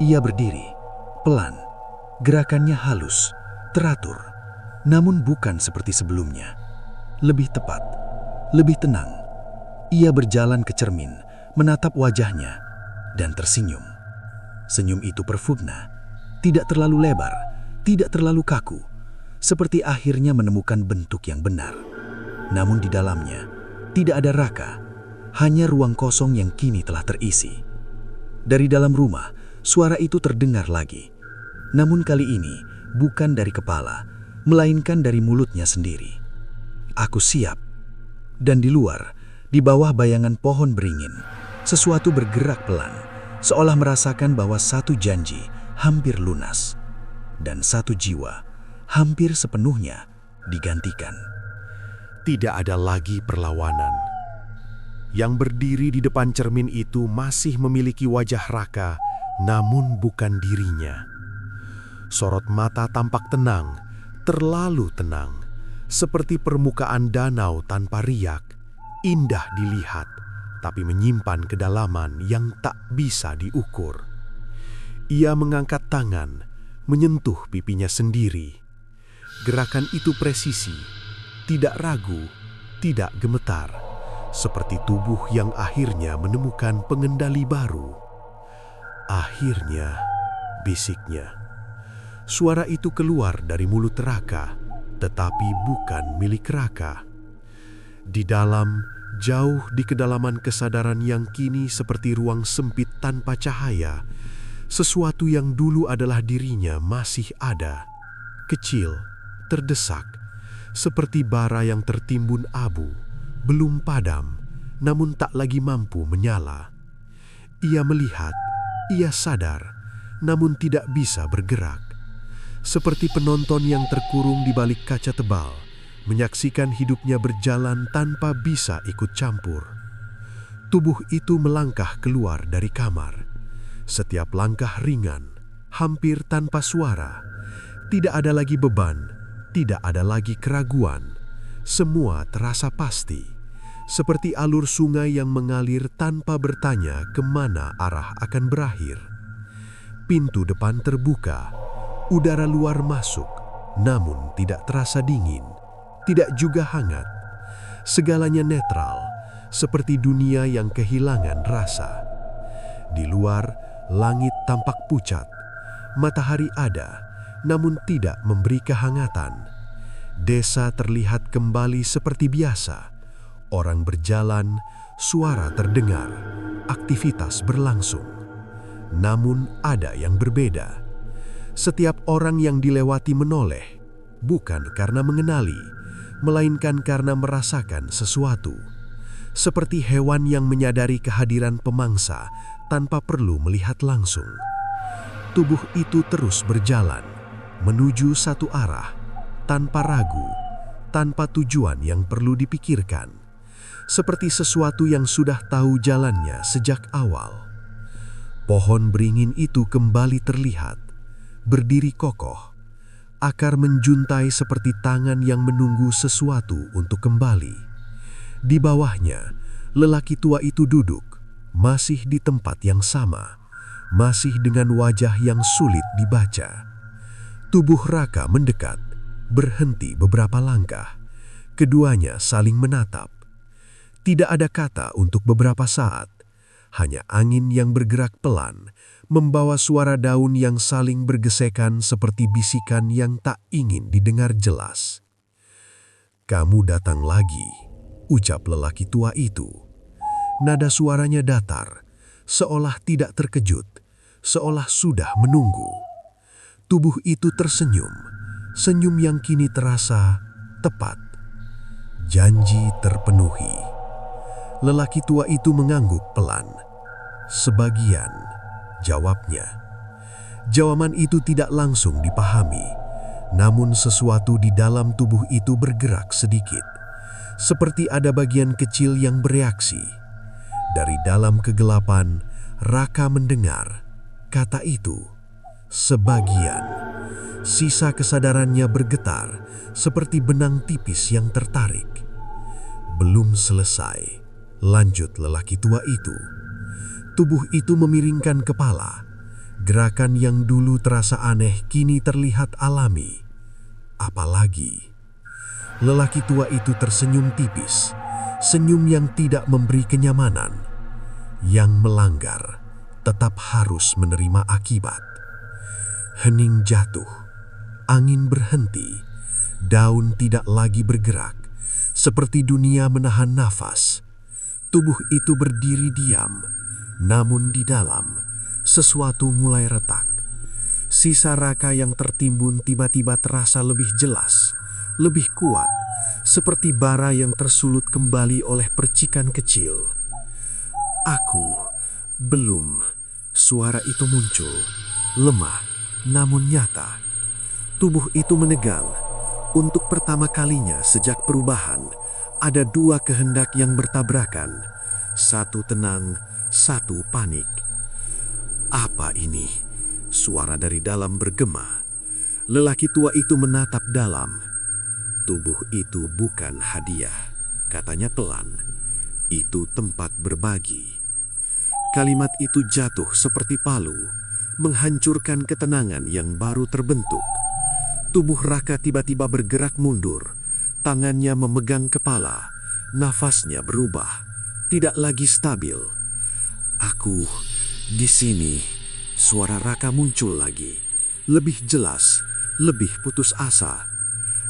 Ia berdiri, pelan. Gerakannya halus, teratur, namun bukan seperti sebelumnya. Lebih tepat, lebih tenang. Ia berjalan ke cermin, menatap wajahnya, dan tersenyum. Senyum itu perfugna, tidak terlalu lebar, tidak terlalu kaku, seperti akhirnya menemukan bentuk yang benar. Namun di dalamnya tidak ada Raka, hanya ruang kosong yang kini telah terisi. Dari dalam rumah, suara itu terdengar lagi. Namun kali ini bukan dari kepala, melainkan dari mulutnya sendiri. Aku siap. Dan di luar, di bawah bayangan pohon beringin, sesuatu bergerak pelan, seolah merasakan bahwa satu janji hampir lunas, dan satu jiwa hampir sepenuhnya digantikan. Tidak ada lagi perlawanan. Yang berdiri di depan cermin itu masih memiliki wajah Raka, namun bukan dirinya. Sorot mata tampak tenang, terlalu tenang, seperti permukaan danau tanpa riak, indah dilihat, tapi menyimpan kedalaman yang tak bisa diukur. Ia mengangkat tangan, menyentuh pipinya sendiri. Gerakan itu presisi, tidak ragu, tidak gemetar, seperti tubuh yang akhirnya menemukan pengendali baru. Akhirnya, bisiknya. Suara itu keluar dari mulut Raka, tetapi bukan milik Raka. Di dalam, jauh di kedalaman kesadaran yang kini seperti ruang sempit tanpa cahaya, sesuatu yang dulu adalah dirinya masih ada. Kecil, terdesak, seperti bara yang tertimbun abu, belum padam, namun tak lagi mampu menyala. Ia melihat, ia sadar, namun tidak bisa bergerak. Seperti penonton yang terkurung di balik kaca tebal, menyaksikan hidupnya berjalan tanpa bisa ikut campur. Tubuh itu melangkah keluar dari kamar. Setiap langkah ringan, hampir tanpa suara. Tidak ada lagi beban, tidak ada lagi keraguan. Semua terasa pasti, seperti alur sungai yang mengalir tanpa bertanya kemana arah akan berakhir. Pintu depan terbuka. Udara luar masuk, namun tidak terasa dingin, tidak juga hangat. Segalanya netral, seperti dunia yang kehilangan rasa. Di luar, langit tampak pucat. Matahari ada, namun tidak memberi kehangatan. Desa terlihat kembali seperti biasa. Orang berjalan, suara terdengar, aktivitas berlangsung. Namun ada yang berbeda. Setiap orang yang dilewati menoleh, bukan karena mengenali, melainkan karena merasakan sesuatu. Seperti hewan yang menyadari kehadiran pemangsa tanpa perlu melihat langsung. Tubuh itu terus berjalan, menuju satu arah, tanpa ragu, tanpa tujuan yang perlu dipikirkan. Seperti sesuatu yang sudah tahu jalannya sejak awal. Pohon beringin itu kembali terlihat, berdiri kokoh, akar menjuntai seperti tangan yang menunggu sesuatu untuk kembali. Di bawahnya, lelaki tua itu duduk, masih di tempat yang sama, masih dengan wajah yang sulit dibaca. Tubuh Raka mendekat, berhenti beberapa langkah. Keduanya saling menatap. Tidak ada kata untuk beberapa saat, hanya angin yang bergerak pelan, membawa suara daun yang saling bergesekan seperti bisikan yang tak ingin didengar jelas. "Kamu datang lagi," ucap lelaki tua itu. Nada suaranya datar, seolah tidak terkejut, seolah sudah menunggu. Tubuh itu tersenyum, senyum yang kini terasa tepat. Janji terpenuhi. Lelaki tua itu mengangguk pelan. "Sebagian," jawabnya. Jawaban itu tidak langsung dipahami, namun sesuatu di dalam tubuh itu bergerak sedikit, seperti ada bagian kecil yang bereaksi. Dari dalam kegelapan, Raka mendengar kata itu, "sebagian." Sisa kesadarannya bergetar, seperti benang tipis yang tertarik. "Belum selesai," lanjut lelaki tua itu. Tubuh itu memiringkan kepala. Gerakan yang dulu terasa aneh kini terlihat alami. Apalagi, lelaki tua itu tersenyum tipis, senyum yang tidak memberi kenyamanan. Yang melanggar tetap harus menerima akibat. Hening jatuh, angin berhenti, Daun tidak lagi bergerak, seperti dunia menahan nafas. Tubuh itu berdiri diam, namun di dalam, sesuatu mulai retak. Sisa Raka yang tertimbun tiba-tiba terasa lebih jelas, lebih kuat, seperti bara yang tersulut kembali oleh percikan kecil. Aku belum. Suara itu muncul, lemah namun nyata. Tubuh itu menegang. Untuk pertama kalinya sejak perubahan, ada dua kehendak yang bertabrakan. Satu tenang, satu panik. Apa ini? Suara dari dalam bergema. Lelaki tua itu menatap dalam. Tubuh itu bukan hadiah, katanya pelan. Itu tempat berbagi. Kalimat itu jatuh seperti palu, menghancurkan ketenangan yang baru terbentuk. Tubuh Raka tiba-tiba bergerak mundur, tangannya memegang kepala, nafasnya berubah, tidak lagi stabil. Aku di sini. Suara Raka muncul lagi, lebih jelas, lebih putus asa.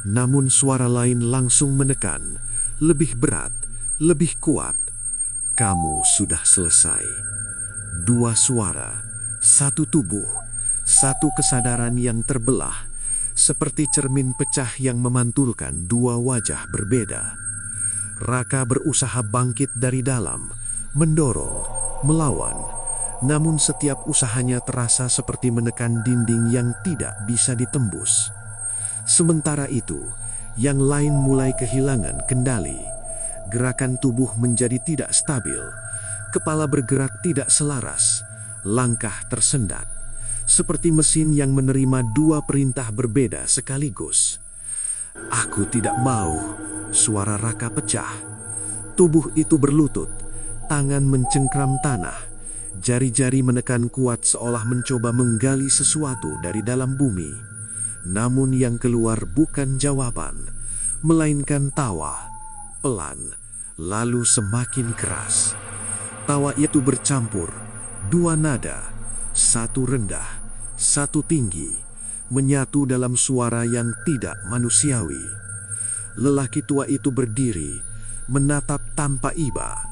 Namun suara lain langsung menekan, lebih berat, lebih kuat. Kamu sudah selesai. Dua suara, satu tubuh, satu kesadaran yang terbelah, seperti cermin pecah yang memantulkan dua wajah berbeda. Raka berusaha bangkit dari dalam, mendorong, melawan, namun setiap usahanya terasa seperti menekan dinding yang tidak bisa ditembus. Sementara itu, yang lain mulai kehilangan kendali. Gerakan tubuh menjadi tidak stabil, kepala bergerak tidak selaras, langkah tersendat, seperti mesin yang menerima dua perintah berbeda sekaligus. Aku tidak mau. Suara Raka pecah. Tubuh itu berlutut, tangan mencengkram tanah. Jari-jari menekan kuat seolah mencoba menggali sesuatu dari dalam bumi. Namun yang keluar bukan jawaban, melainkan tawa, pelan, lalu semakin keras. Tawa itu bercampur, dua nada, satu rendah, satu tinggi, menyatu dalam suara yang tidak manusiawi. Lelaki tua itu berdiri, menatap tanpa iba.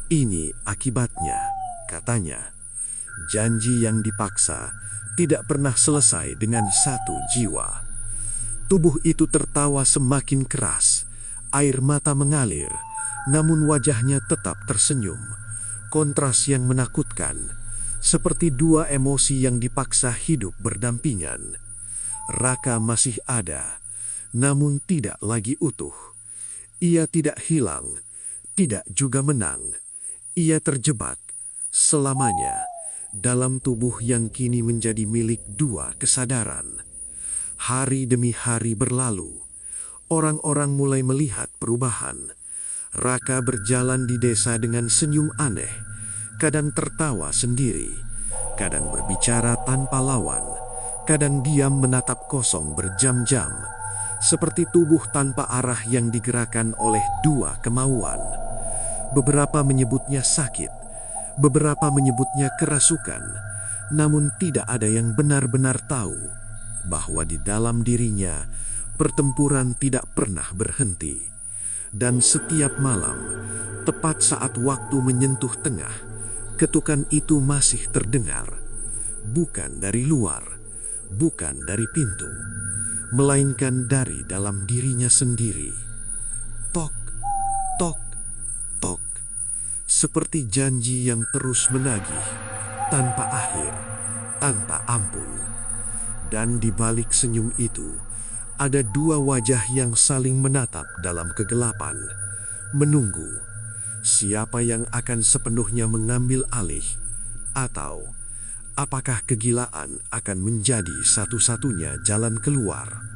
Ini akibatnya, katanya. Janji yang dipaksa tidak pernah selesai dengan satu jiwa. Tubuh itu tertawa semakin keras, air mata mengalir, namun wajahnya tetap tersenyum. Kontras yang menakutkan, seperti dua emosi yang dipaksa hidup berdampingan. Raka masih ada, namun tidak lagi utuh. Ia tidak hilang, tidak juga menang. Ia terjebak selamanya dalam tubuh yang kini menjadi milik dua kesadaran. Hari demi hari berlalu, orang-orang mulai melihat perubahan. Raka berjalan di desa dengan senyum aneh, kadang tertawa sendiri, kadang berbicara tanpa lawan, kadang diam menatap kosong berjam-jam, seperti tubuh tanpa arah yang digerakkan oleh dua kemauan. Beberapa menyebutnya sakit, beberapa menyebutnya kerasukan, namun tidak ada yang benar-benar tahu bahwa di dalam dirinya pertempuran tidak pernah berhenti. Dan setiap malam, tepat saat waktu menyentuh tengah, ketukan itu masih terdengar. Bukan dari luar, bukan dari pintu, melainkan dari dalam dirinya sendiri. Tok, tok, tok. Seperti janji yang terus menagih, tanpa akhir, tanpa ampun. Dan di balik senyum itu, ada dua wajah yang saling menatap dalam kegelapan, menunggu siapa yang akan sepenuhnya mengambil alih, atau apakah kegilaan akan menjadi satu-satunya jalan keluar.